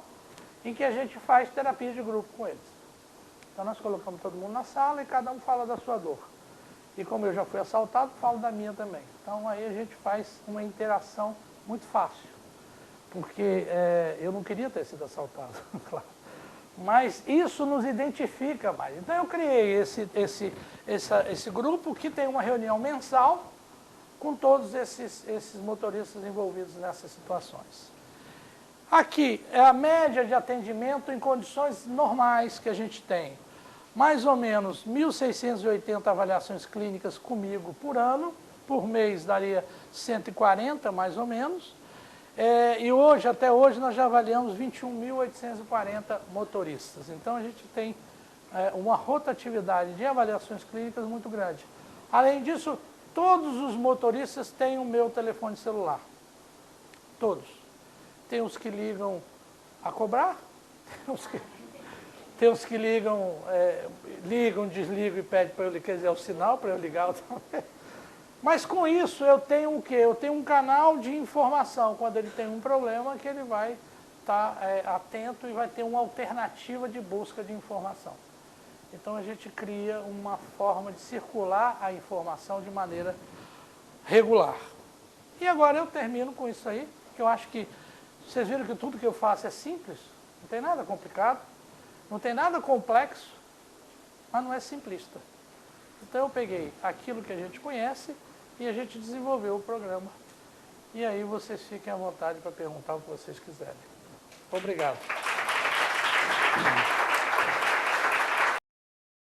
em que a gente faz terapia de grupo com eles. Então nós colocamos todo mundo na sala e cada um fala da sua dor. E como eu já fui assaltado, falo da minha também. Então aí a gente faz uma interação muito fácil. Porque eu não queria ter sido assaltado, claro. Mas isso nos identifica mais. Então eu criei esse grupo que tem uma reunião mensal com todos esses motoristas envolvidos nessas situações. Aqui é a média de atendimento em condições normais que a gente tem. Mais ou menos 1.680 avaliações clínicas comigo por ano, por mês daria 140 mais ou menos. E hoje, até hoje, nós já avaliamos 21.840 motoristas. Então a gente tem uma rotatividade de avaliações clínicas muito grande. Além disso, Todos os motoristas têm o meu telefone celular. Todos. Tem os que ligam a cobrar, tem os que ligam, desligam e pedem para eu ligar, quer dizer, o sinal para eu ligar também. Mas com isso eu tenho o quê? Eu tenho um canal de informação. Quando ele tem um problema, que ele vai estar atento e vai ter uma alternativa de busca de informação. Então a gente cria uma forma de circular a informação de maneira regular. E agora eu termino com isso aí, que eu acho que vocês viram que tudo que eu faço é simples, não tem nada complicado, não tem nada complexo, mas não é simplista. Então eu peguei aquilo que a gente conhece e a gente desenvolveu o programa. E aí vocês fiquem à vontade para perguntar o que vocês quiserem. Obrigado.